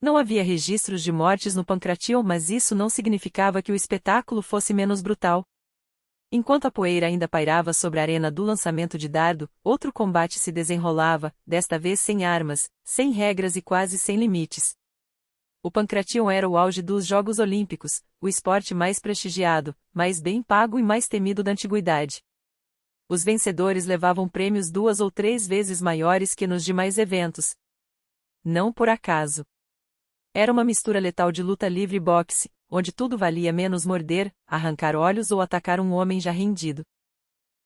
Não havia registros de mortes no Pancration, mas isso não significava que o espetáculo fosse menos brutal. Enquanto a poeira ainda pairava sobre a arena do lançamento de dardo, outro combate se desenrolava, desta vez sem armas, sem regras e quase sem limites. O Pancration era o auge dos Jogos Olímpicos, o esporte mais prestigiado, mais bem pago e mais temido da antiguidade. Os vencedores levavam prêmios 2 ou 3 vezes maiores que nos demais eventos. Não por acaso. Era uma mistura letal de luta livre e boxe, onde tudo valia menos morder, arrancar olhos ou atacar um homem já rendido.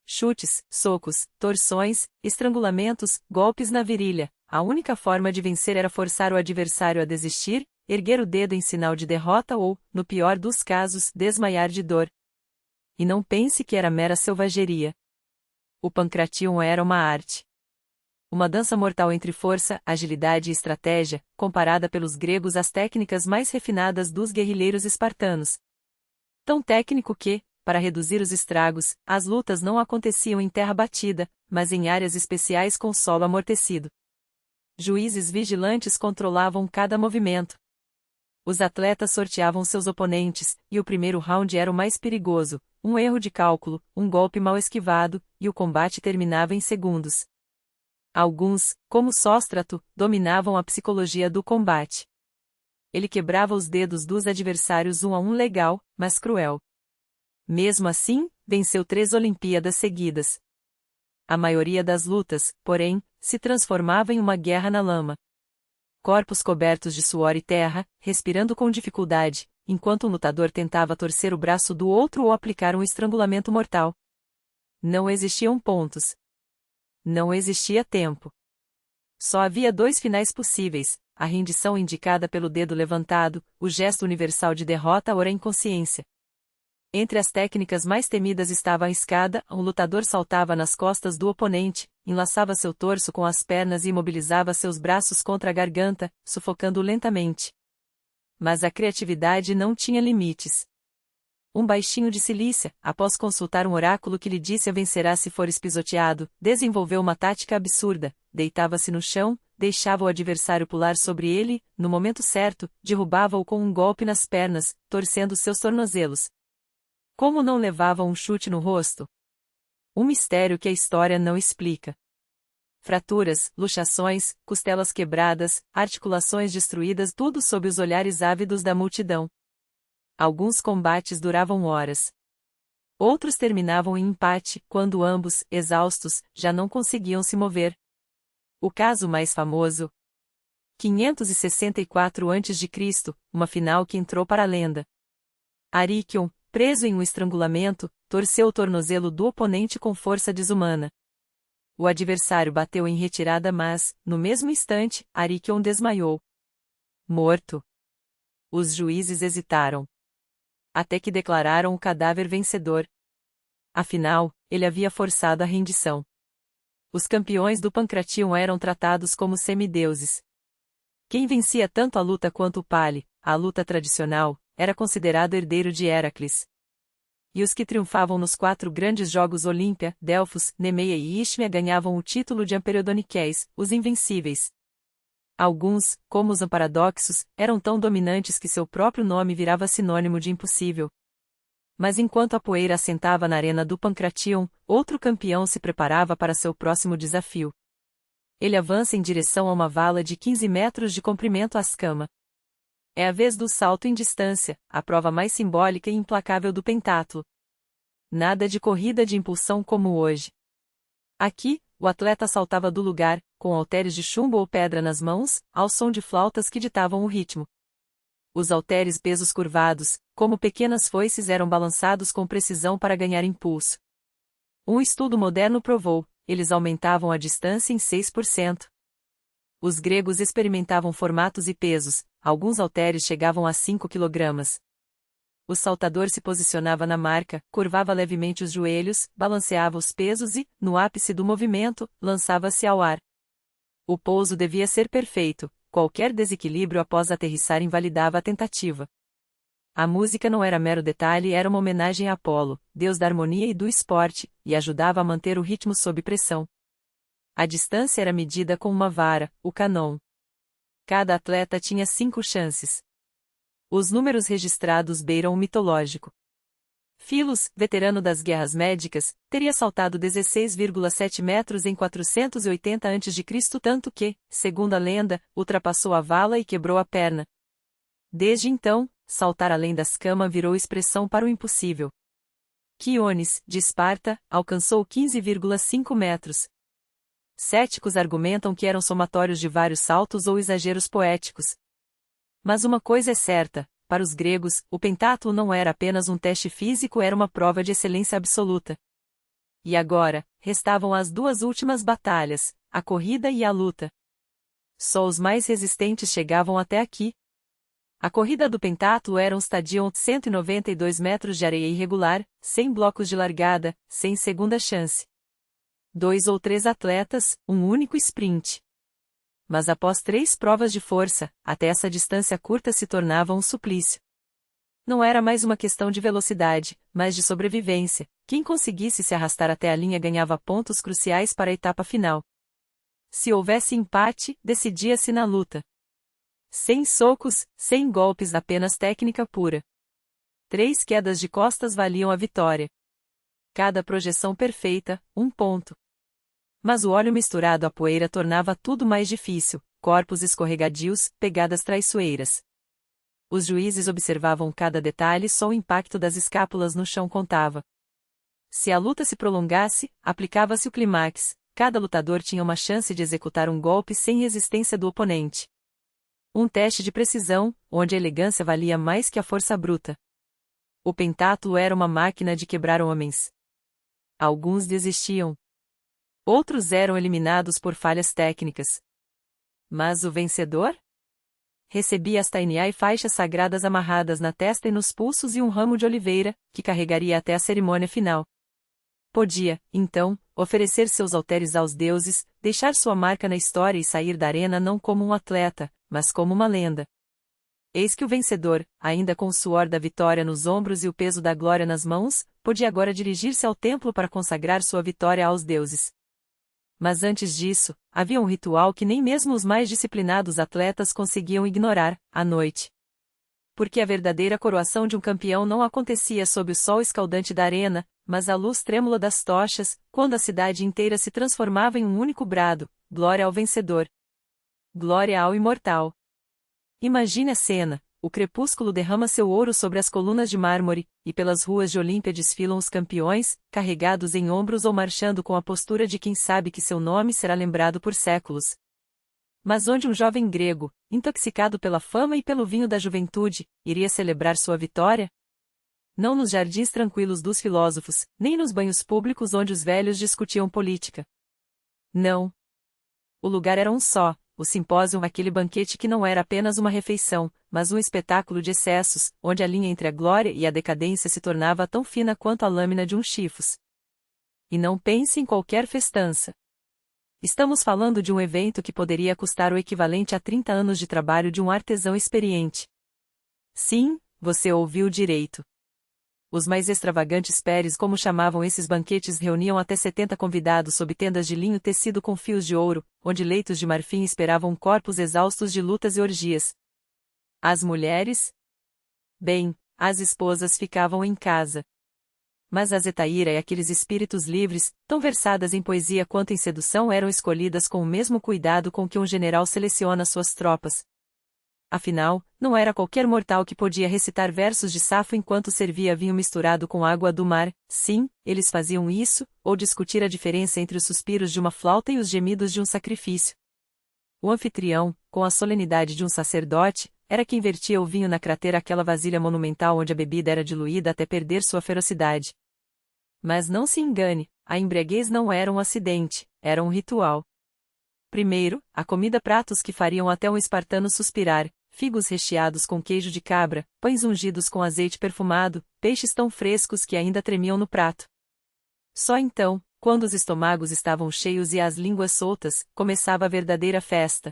Chutes, socos, torções, estrangulamentos, golpes na virilha. A única forma de vencer era forçar o adversário a desistir, erguer o dedo em sinal de derrota ou, no pior dos casos, desmaiar de dor. E não pense que era mera selvageria. O Pancration era uma arte. Uma dança mortal entre força, agilidade e estratégia, comparada pelos gregos às técnicas mais refinadas dos guerrilheiros espartanos. Tão técnico que, para reduzir os estragos, as lutas não aconteciam em terra batida, mas em áreas especiais com solo amortecido. Juízes vigilantes controlavam cada movimento. Os atletas sorteavam seus oponentes, e o primeiro round era o mais perigoso. Um erro de cálculo, um golpe mal esquivado, e o combate terminava em segundos. Alguns, como Sóstrato, dominavam a psicologia do combate. Ele quebrava os dedos dos adversários um a um legal, mas cruel. Mesmo assim, venceu 3 Olimpíadas seguidas. A maioria das lutas, porém, se transformava em uma guerra na lama. Corpos cobertos de suor e terra, respirando com dificuldade, enquanto um lutador tentava torcer o braço do outro ou aplicar um estrangulamento mortal. Não existiam pontos. Não existia tempo. Só havia 2 finais possíveis: a rendição indicada pelo dedo levantado, o gesto universal de derrota ou a inconsciência. Entre as técnicas mais temidas estava a escada, o lutador saltava nas costas do oponente, enlaçava seu torso com as pernas e imobilizava seus braços contra a garganta, sufocando-o lentamente. Mas a criatividade não tinha limites. Um baixinho de Cilícia, após consultar um oráculo que lhe disse vencerá se fores pisoteado, desenvolveu uma tática absurda, deitava-se no chão, deixava o adversário pular sobre ele, no momento certo, derrubava-o com um golpe nas pernas, torcendo seus tornozelos. Como não levava um chute no rosto? Um mistério que a história não explica. Fraturas, luxações, costelas quebradas, articulações destruídas, tudo sob os olhares ávidos da multidão. Alguns combates duravam horas. Outros terminavam em empate, quando ambos, exaustos, já não conseguiam se mover. O caso mais famoso. 564 a.C., uma final que entrou para a lenda. Arikion, preso em um estrangulamento, torceu o tornozelo do oponente com força desumana. O adversário bateu em retirada, mas, no mesmo instante, Arikion desmaiou. Morto. Os juízes hesitaram. Até que declararam o cadáver vencedor. Afinal, ele havia forçado a rendição. Os campeões do Pancration eram tratados como semideuses. Quem vencia tanto a luta quanto o Pali, a luta tradicional, era considerado herdeiro de Heracles. E os que triunfavam nos 4 grandes jogos Olímpia, Delfos, Nemeia e Isthmia ganhavam o título de Amperodoniquéis, os invencíveis. Alguns, como os Amparadoxos, eram tão dominantes que seu próprio nome virava sinônimo de impossível. Mas enquanto a poeira assentava na arena do Pancration, outro campeão se preparava para seu próximo desafio. Ele avança em direção a uma vala de 15 metros de comprimento à escama. É a vez do salto em distância, a prova mais simbólica e implacável do pentatlo. Nada de corrida de impulsão como hoje. Aqui, o atleta saltava do lugar, com halteres de chumbo ou pedra nas mãos, ao som de flautas que ditavam o ritmo. Os halteres pesos curvados, como pequenas foices, eram balançados com precisão para ganhar impulso. Um estudo moderno provou, eles aumentavam a distância em 6%. Os gregos experimentavam formatos e pesos, alguns halteres chegavam a 5 kg. O saltador se posicionava na marca, curvava levemente os joelhos, balanceava os pesos e, no ápice do movimento, lançava-se ao ar. O pouso devia ser perfeito, qualquer desequilíbrio após aterrissar invalidava a tentativa. A música não era mero detalhe, era uma homenagem a Apolo, deus da harmonia e do esporte, e ajudava a manter o ritmo sob pressão. A distância era medida com uma vara, o canon. Cada atleta tinha 5 chances. Os números registrados beiram o mitológico. Filos, veterano das guerras médicas, teria saltado 16,7 metros em 480 a.C., tanto que, segundo a lenda, ultrapassou a vala e quebrou a perna. Desde então, saltar além da escama virou expressão para o impossível. Quiones, de Esparta, alcançou 15,5 metros. Céticos argumentam que eram somatórios de vários saltos ou exageros poéticos. Mas uma coisa é certa, para os gregos, o pentatlo não era apenas um teste físico, era uma prova de excelência absoluta. E agora, restavam as 2 últimas batalhas, a corrida e a luta. Só os mais resistentes chegavam até aqui. A corrida do pentatlo era um stadion de 192 metros de areia irregular, sem blocos de largada, sem segunda chance. 2 ou 3 atletas, um único sprint. Mas após 3 provas de força, até essa distância curta se tornava um suplício. Não era mais uma questão de velocidade, mas de sobrevivência. Quem conseguisse se arrastar até a linha ganhava pontos cruciais para a etapa final. Se houvesse empate, decidia-se na luta. Sem socos, sem golpes, apenas técnica pura. 3 quedas de costas valiam a vitória. Cada projeção perfeita, 1 ponto. Mas o óleo misturado à poeira tornava tudo mais difícil, corpos escorregadios, pegadas traiçoeiras. Os juízes observavam cada detalhe, só o impacto das escápulas no chão contava. Se a luta se prolongasse, aplicava-se o clímax, cada lutador tinha uma chance de executar um golpe sem resistência do oponente. Um teste de precisão, onde a elegância valia mais que a força bruta. O pentatlo era uma máquina de quebrar homens. Alguns desistiam. Outros eram eliminados por falhas técnicas. Mas o vencedor? recebia as tainiai faixas sagradas amarradas na testa e nos pulsos e um ramo de oliveira, que carregaria até a cerimônia final. Podia, então, oferecer seus halteres aos deuses, deixar sua marca na história e sair da arena não como um atleta, mas como uma lenda. Eis que o vencedor, ainda com o suor da vitória nos ombros e o peso da glória nas mãos, podia agora dirigir-se ao templo para consagrar sua vitória aos deuses. Mas antes disso, havia um ritual que nem mesmo os mais disciplinados atletas conseguiam ignorar: a noite. Porque a verdadeira coroação de um campeão não acontecia sob o sol escaldante da arena, mas à luz trêmula das tochas, quando a cidade inteira se transformava em um único brado: glória ao vencedor! Glória ao imortal! Imagine a cena: o crepúsculo derrama seu ouro sobre as colunas de mármore, e pelas ruas de Olímpia desfilam os campeões, carregados em ombros ou marchando com a postura de quem sabe que seu nome será lembrado por séculos. Mas onde um jovem grego, intoxicado pela fama e pelo vinho da juventude, iria celebrar sua vitória? Não nos jardins tranquilos dos filósofos, nem nos banhos públicos onde os velhos discutiam política. Não. O lugar era um só: o simpósio, aquele banquete que não era apenas uma refeição, mas um espetáculo de excessos, onde a linha entre a glória e a decadência se tornava tão fina quanto a lâmina de um chifos. E não pense em qualquer festança. Estamos falando de um evento que poderia custar o equivalente a 30 anos de trabalho de um artesão experiente. Sim, você ouviu direito. Os mais extravagantes peres, como chamavam esses banquetes, reuniam até 70 convidados sob tendas de linho tecido com fios de ouro, onde leitos de marfim esperavam corpos exaustos de lutas e orgias. As mulheres? Bem, as esposas ficavam em casa. Mas a Zetaíra e aqueles espíritos livres, tão versadas em poesia quanto em sedução, eram escolhidas com o mesmo cuidado com que um general seleciona suas tropas. Afinal, não era qualquer mortal que podia recitar versos de Safo enquanto servia vinho misturado com água do mar. Sim, eles faziam isso, ou discutir a diferença entre os suspiros de uma flauta e os gemidos de um sacrifício. O anfitrião, com a solenidade de um sacerdote, era quem vertia o vinho na cratera, aquela vasilha monumental onde a bebida era diluída até perder sua ferocidade. Mas não se engane, a embriaguez não era um acidente, era um ritual. Primeiro, a comida, pratos que fariam até um espartano suspirar: figos recheados com queijo de cabra, pães ungidos com azeite perfumado, peixes tão frescos que ainda tremiam no prato. Só então, quando os estômagos estavam cheios e as línguas soltas, começava a verdadeira festa.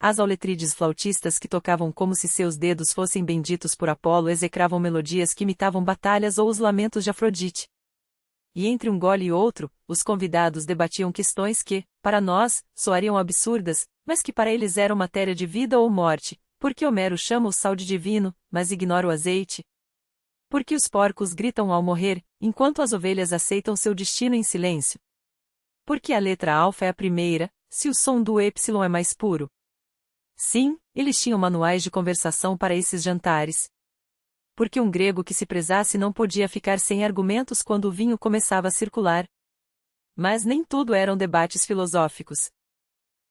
As auletrides flautistas, que tocavam como se seus dedos fossem benditos por Apolo, execravam melodias que imitavam batalhas ou os lamentos de Afrodite. E entre um gole e outro, os convidados debatiam questões que, para nós, soariam absurdas, mas que para eles eram matéria de vida ou morte. Por que Homero chama o sal de divino, mas ignora o azeite? Por que os porcos gritam ao morrer, enquanto as ovelhas aceitam seu destino em silêncio? Por que a letra alfa é a primeira, se o som do êpsilon é mais puro? Sim, eles tinham manuais de conversação para esses jantares. Porque um grego que se prezasse não podia ficar sem argumentos quando o vinho começava a circular. Mas nem tudo eram debates filosóficos.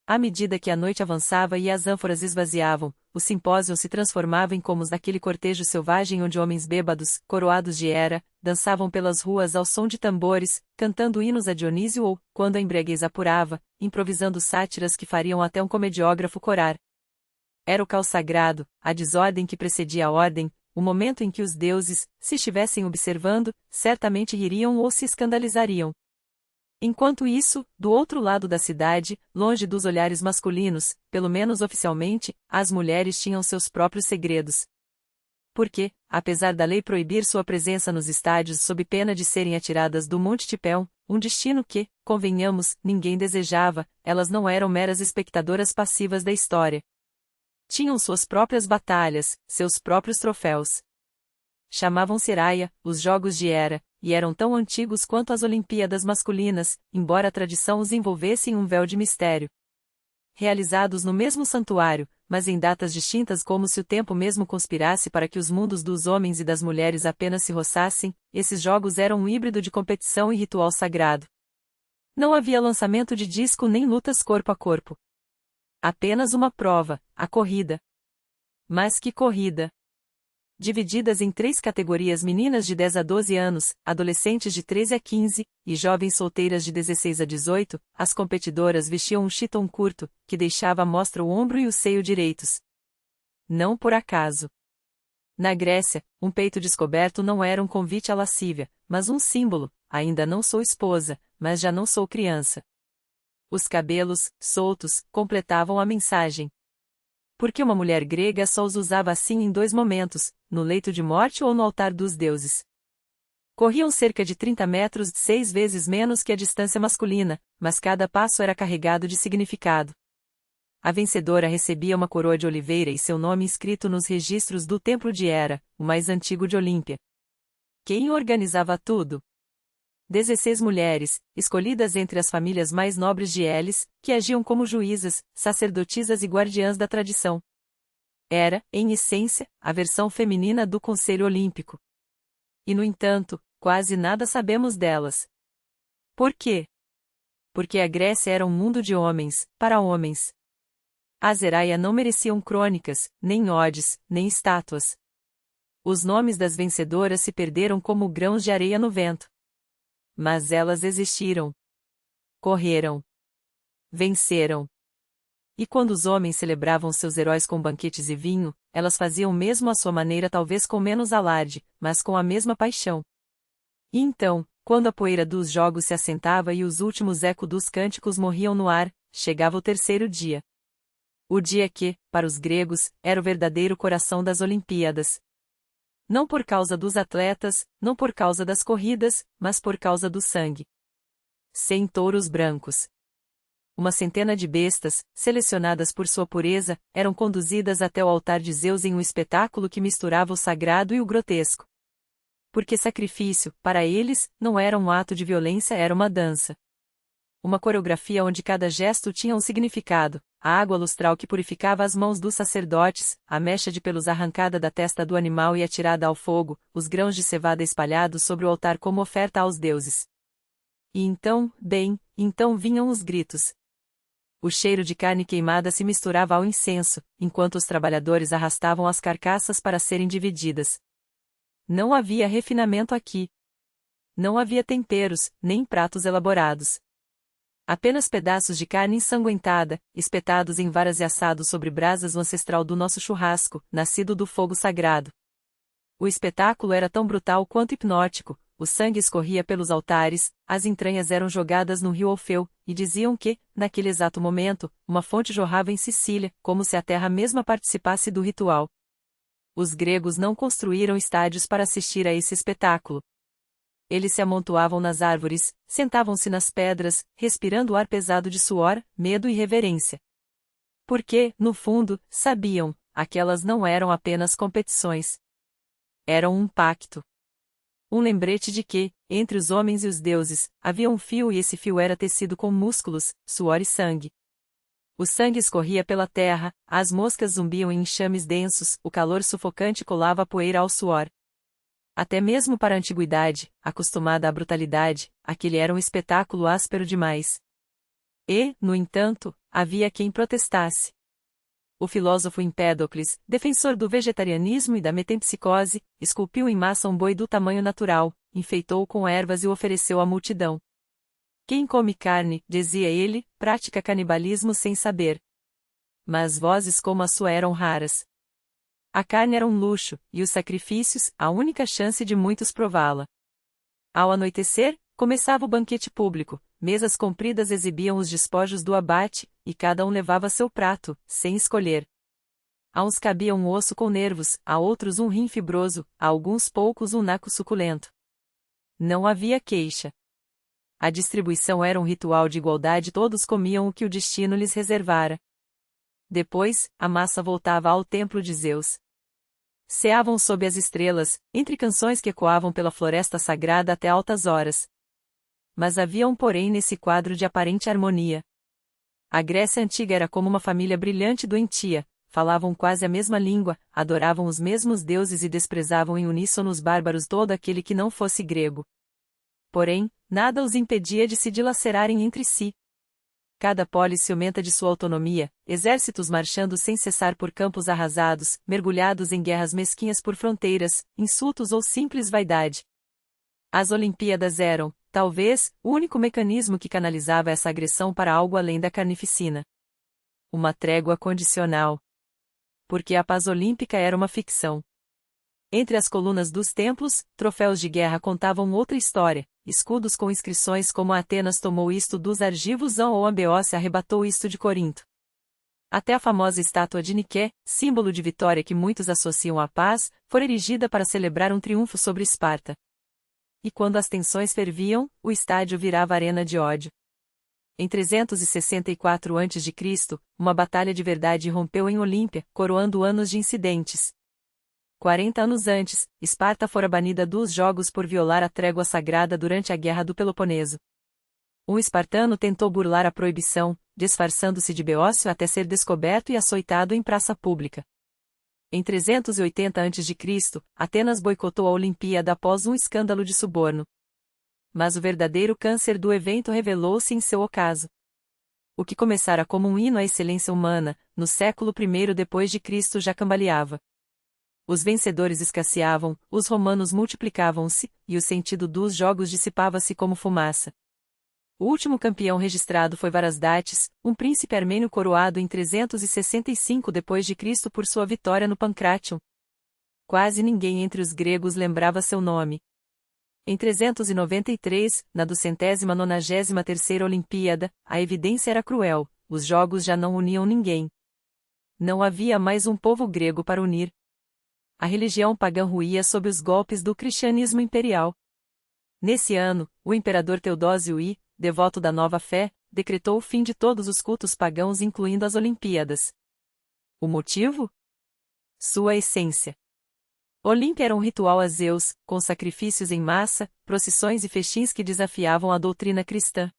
À medida que a noite avançava e as ânforas esvaziavam, o simpósio se transformava em como os daquele cortejo selvagem onde homens bêbados, coroados de Hera, dançavam pelas ruas ao som de tambores, cantando hinos a Dionísio ou, quando a embriaguez apurava, improvisando sátiras que fariam até um comediógrafo corar. Era o caos sagrado, a desordem que precedia a ordem, o momento em que os deuses, se estivessem observando, certamente ririam ou se escandalizariam. Enquanto isso, do outro lado da cidade, longe dos olhares masculinos, pelo menos oficialmente, as mulheres tinham seus próprios segredos. Porque, apesar da lei proibir sua presença nos estádios sob pena de serem atiradas do Monte Tipéon, um destino que, convenhamos, ninguém desejava, elas não eram meras espectadoras passivas da história. Tinham suas próprias batalhas, seus próprios troféus. Chamavam-se Heraia, os Jogos de Hera, e eram tão antigos quanto as Olimpíadas masculinas, embora a tradição os envolvesse em um véu de mistério. Realizados no mesmo santuário, mas em datas distintas, como se o tempo mesmo conspirasse para que os mundos dos homens e das mulheres apenas se roçassem, esses jogos eram um híbrido de competição e ritual sagrado. Não havia lançamento de disco nem lutas corpo a corpo. Apenas uma prova, a corrida. Mas que corrida! Divididas em 3 categorias: meninas de 10 a 12 anos, adolescentes de 13 a 15, e jovens solteiras de 16 a 18, as competidoras vestiam um chiton curto, que deixava à mostra o ombro e o seio direitos. não por acaso. Na Grécia, um peito descoberto não era um convite à lascívia, mas um símbolo: ainda não sou esposa, mas já não sou criança. Os cabelos, soltos, completavam a mensagem. Porque uma mulher grega só os usava assim em 2 momentos, no leito de morte ou no altar dos deuses. Corriam cerca de 30 metros, 6 vezes menos que a distância masculina, mas cada passo era carregado de significado. A vencedora recebia uma coroa de oliveira e seu nome escrito nos registros do Templo de Hera, o mais antigo de Olímpia. Quem organizava tudo? 16 mulheres, escolhidas entre as famílias mais nobres de Elis, que agiam como juízas, sacerdotisas e guardiãs da tradição. Era, em essência, a versão feminina do Conselho Olímpico. E no entanto, quase nada sabemos delas. Por quê? Porque a Grécia era um mundo de homens, para homens. A Zeraia não mereciam crônicas, nem odes, nem estátuas. Os nomes das vencedoras se perderam como grãos de areia no vento. Mas elas existiram. Correram. Venceram. E quando os homens celebravam seus heróis com banquetes e vinho, elas faziam mesmo à sua maneira, talvez com menos alarde, mas com a mesma paixão. E então, quando a poeira dos jogos se assentava e os últimos ecos dos cânticos morriam no ar, chegava o terceiro dia. O dia que, para os gregos, era o verdadeiro coração das Olimpíadas. Não por causa dos atletas, não por causa das corridas, mas por causa do sangue. 100 touros brancos. Uma centena de bestas, selecionadas por sua pureza, eram conduzidas até o altar de Zeus em um espetáculo que misturava o sagrado e o grotesco. Porque sacrifício, para eles, não era um ato de violência, era uma dança. Uma coreografia onde cada gesto tinha um significado: a água lustral que purificava as mãos dos sacerdotes, a mecha de pelos arrancada da testa do animal e atirada ao fogo, os grãos de cevada espalhados sobre o altar como oferta aos deuses. E então, então vinham os gritos. O cheiro de carne queimada se misturava ao incenso, enquanto os trabalhadores arrastavam as carcaças para serem divididas. Não havia refinamento aqui. Não havia temperos, nem pratos elaborados. Apenas pedaços de carne ensanguentada, espetados em varas e assados sobre brasas, o ancestral do nosso churrasco, nascido do fogo sagrado. O espetáculo era tão brutal quanto hipnótico, o sangue escorria pelos altares, as entranhas eram jogadas no rio Orfeu, e diziam que, naquele exato momento, uma fonte jorrava em Sicília, como se a terra mesma participasse do ritual. Os gregos não construíram estádios para assistir a esse espetáculo. Eles se amontoavam nas árvores, sentavam-se nas pedras, respirando o ar pesado de suor, medo e reverência. Porque, no fundo, sabiam, aquelas não eram apenas competições. Eram um pacto. Um lembrete de que, entre os homens e os deuses, havia um fio e esse fio era tecido com músculos, suor e sangue. O sangue escorria pela terra, as moscas zumbiam em enxames densos, o calor sufocante colava a poeira ao suor. Até mesmo para a antiguidade, acostumada à brutalidade, aquele era um espetáculo áspero demais. E, no entanto, havia quem protestasse. O filósofo Empédocles, defensor do vegetarianismo e da metempsicose, esculpiu em massa um boi do tamanho natural, enfeitou-o com ervas e o ofereceu à multidão. Quem come carne, dizia ele, pratica canibalismo sem saber. Mas vozes como a sua eram raras. A carne era um luxo, e os sacrifícios, a única chance de muitos prová-la. Ao anoitecer, começava o banquete público, mesas compridas exibiam os despojos do abate, e cada um levava seu prato, sem escolher. A uns cabia um osso com nervos, a outros um rim fibroso, a alguns poucos um naco suculento. Não havia queixa. A distribuição era um ritual de igualdade, todos comiam o que o destino lhes reservara. Depois, a massa voltava ao templo de Zeus. Ceavam sob as estrelas, entre canções que ecoavam pela floresta sagrada até altas horas. Mas havia um porém nesse quadro de aparente harmonia. A Grécia antiga era como uma família brilhante doentia, falavam quase a mesma língua, adoravam os mesmos deuses e desprezavam em uníssono os bárbaros, todo aquele que não fosse grego. Porém, nada os impedia de se dilacerarem entre si. Cada polis ciumenta de sua autonomia, exércitos marchando sem cessar por campos arrasados, mergulhados em guerras mesquinhas por fronteiras, insultos ou simples vaidade. As Olimpíadas eram, talvez, o único mecanismo que canalizava essa agressão para algo além da carnificina. Uma trégua condicional. porque a paz olímpica era uma ficção. Entre as colunas dos templos, troféus de guerra contavam outra história, escudos com inscrições como Atenas tomou isto dos argivos ou Ambeócia arrebatou isto de Corinto. Até a famosa estátua de Niké, símbolo de vitória que muitos associam à paz, foi erigida para celebrar um triunfo sobre Esparta. E quando as tensões ferviam, o estádio virava arena de ódio. Em 364 a.C., uma batalha de verdade irrompeu em Olímpia, coroando anos de incidentes. 40 anos antes, Esparta fora banida dos jogos por violar a trégua sagrada durante a Guerra do Peloponeso. Um espartano tentou burlar a proibição, disfarçando-se de beócio até ser descoberto e açoitado em praça pública. Em 380 a.C., Atenas boicotou a Olimpíada após um escândalo de suborno. Mas o verdadeiro câncer do evento revelou-se em seu ocaso. O que começara como um hino à excelência humana, no século I depois de Cristo já cambaleava. Os vencedores escasseavam, os romanos multiplicavam-se, e o sentido dos jogos dissipava-se como fumaça. O último campeão registrado foi Varasdates, um príncipe armênio coroado em 365 d.C. por sua vitória no Pancrátion. Quase ninguém entre os gregos lembrava seu nome. Em 393, na 293ª Olimpíada, a evidência era cruel, os jogos já não uniam ninguém. Não havia mais um povo grego para unir. A religião pagã ruía sob os golpes do cristianismo imperial. Nesse ano, o imperador Teodósio I, devoto da nova fé, decretou o fim de todos os cultos pagãos incluindo as Olimpíadas. O motivo? Sua essência. Olímpia era um ritual a Zeus, com sacrifícios em massa, procissões e festins que desafiavam a doutrina cristã.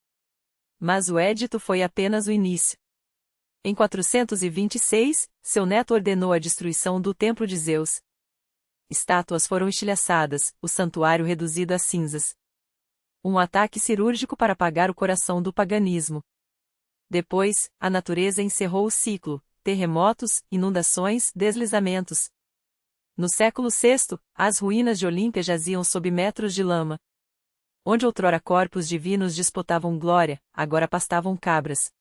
Mas o édito foi apenas o início. Em 426, seu neto ordenou a destruição do templo de Zeus. Estátuas foram estilhaçadas, o santuário reduzido a cinzas. Um ataque cirúrgico para apagar o coração do paganismo. Depois, a natureza encerrou o ciclo, terremotos, inundações, deslizamentos. No século VI, as ruínas de Olímpia jaziam sob metros de lama. Onde outrora corpos divinos disputavam glória, agora pastavam cabras.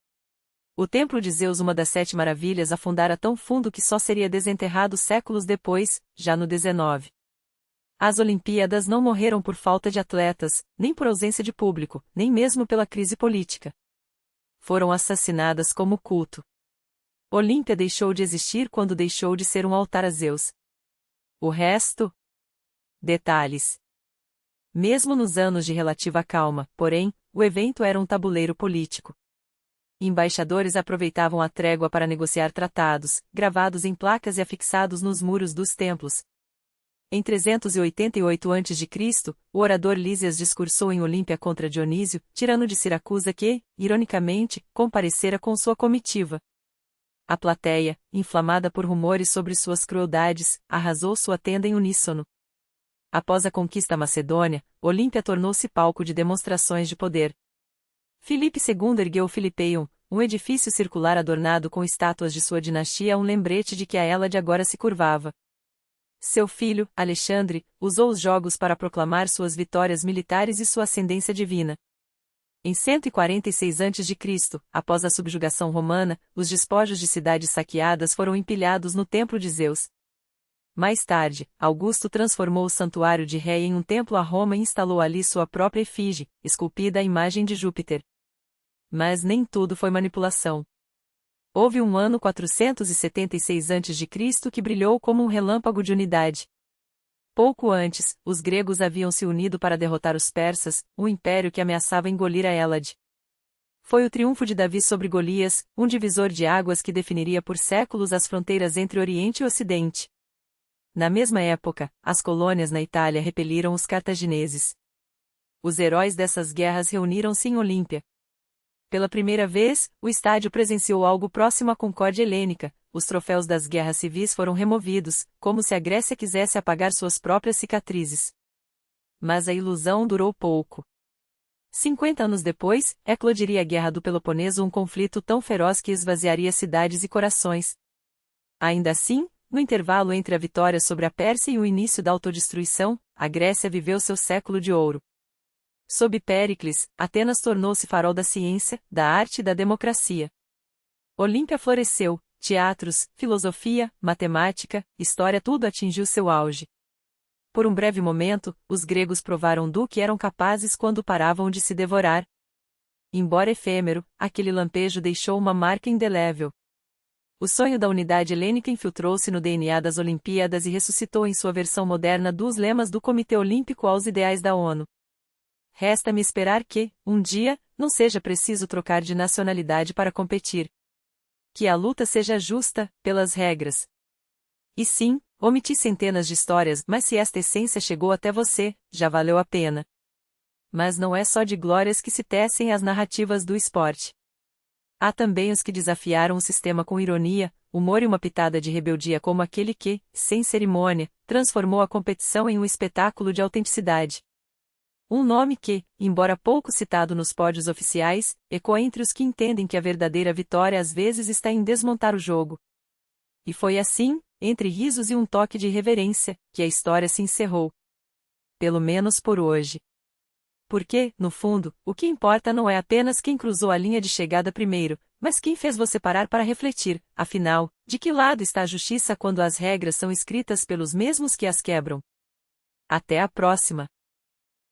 O templo de Zeus, uma das 7 maravilhas, afundara tão fundo que só seria desenterrado séculos depois, já no XIX. As Olimpíadas não morreram por falta de atletas, nem por ausência de público, nem mesmo pela crise política. Foram assassinadas como culto. Olímpia deixou de existir quando deixou de ser um altar a Zeus. O resto? Detalhes. Mesmo nos anos de relativa calma, porém, o evento era um tabuleiro político. Embaixadores aproveitavam a trégua para negociar tratados, gravados em placas e afixados nos muros dos templos. Em 388 a.C., o orador Lísias discursou em Olímpia contra Dionísio, tirano de Siracusa que, ironicamente, comparecera com sua comitiva. A plateia, inflamada por rumores sobre suas crueldades, arrasou sua tenda em uníssono. Após a conquista macedônia, Olímpia tornou-se palco de demonstrações de poder. Filipe II ergueu o Filipeium, um edifício circular adornado com estátuas de sua dinastia, um lembrete de que a Hélade agora se curvava. Seu filho, Alexandre, usou os jogos para proclamar suas vitórias militares e sua ascendência divina. Em 146 a.C., após a subjugação romana, os despojos de cidades saqueadas foram empilhados no templo de Zeus. Mais tarde, Augusto transformou o santuário de Rei em um templo a Roma e instalou ali sua própria efígie, esculpida à imagem de Júpiter. Mas nem tudo foi manipulação. Houve um ano 476 a.C. que brilhou como um relâmpago de unidade. Pouco antes, os gregos haviam se unido para derrotar os persas, um império que ameaçava engolir a Hélade. Foi o triunfo de Davi sobre Golias, um divisor de águas que definiria por séculos as fronteiras entre Oriente e Ocidente. Na mesma época, as colônias na Itália repeliram os cartagineses. Os heróis dessas guerras reuniram-se em Olímpia. Pela primeira vez, o estádio presenciou algo próximo à concórdia helênica, os troféus das guerras civis foram removidos, como se a Grécia quisesse apagar suas próprias cicatrizes. Mas a ilusão durou pouco. 50 anos depois, eclodiria a Guerra do Peloponeso, um conflito tão feroz que esvaziaria cidades e corações. Ainda assim, no intervalo entre a vitória sobre a Pérsia e o início da autodestruição, a Grécia viveu seu século de ouro. Sob Péricles, Atenas tornou-se farol da ciência, da arte e da democracia. Olímpia floresceu, teatros, filosofia, matemática, história, tudo atingiu seu auge. Por um breve momento, os gregos provaram do que eram capazes quando paravam de se devorar. Embora efêmero, aquele lampejo deixou uma marca indelével. O sonho da unidade helênica infiltrou-se no DNA das Olimpíadas e ressuscitou em sua versão moderna dos lemas do Comitê Olímpico aos ideais da ONU. Resta-me esperar que, um dia, não seja preciso trocar de nacionalidade para competir. Que a luta seja justa, pelas regras. E sim, omiti centenas de histórias, mas se esta essência chegou até você, já valeu a pena. Mas não é só de glórias que se tecem as narrativas do esporte. Há também os que desafiaram o sistema com ironia, humor e uma pitada de rebeldia, como aquele que, sem cerimônia, transformou a competição em um espetáculo de autenticidade. Um nome que, embora pouco citado nos pódios oficiais, ecoa entre os que entendem que a verdadeira vitória às vezes está em desmontar o jogo. E foi assim, entre risos e um toque de irreverência, que a história se encerrou. Pelo menos por hoje. Porque, no fundo, o que importa não é apenas quem cruzou a linha de chegada primeiro, mas quem fez você parar para refletir, afinal, de que lado está a justiça quando as regras são escritas pelos mesmos que as quebram. Até a próxima!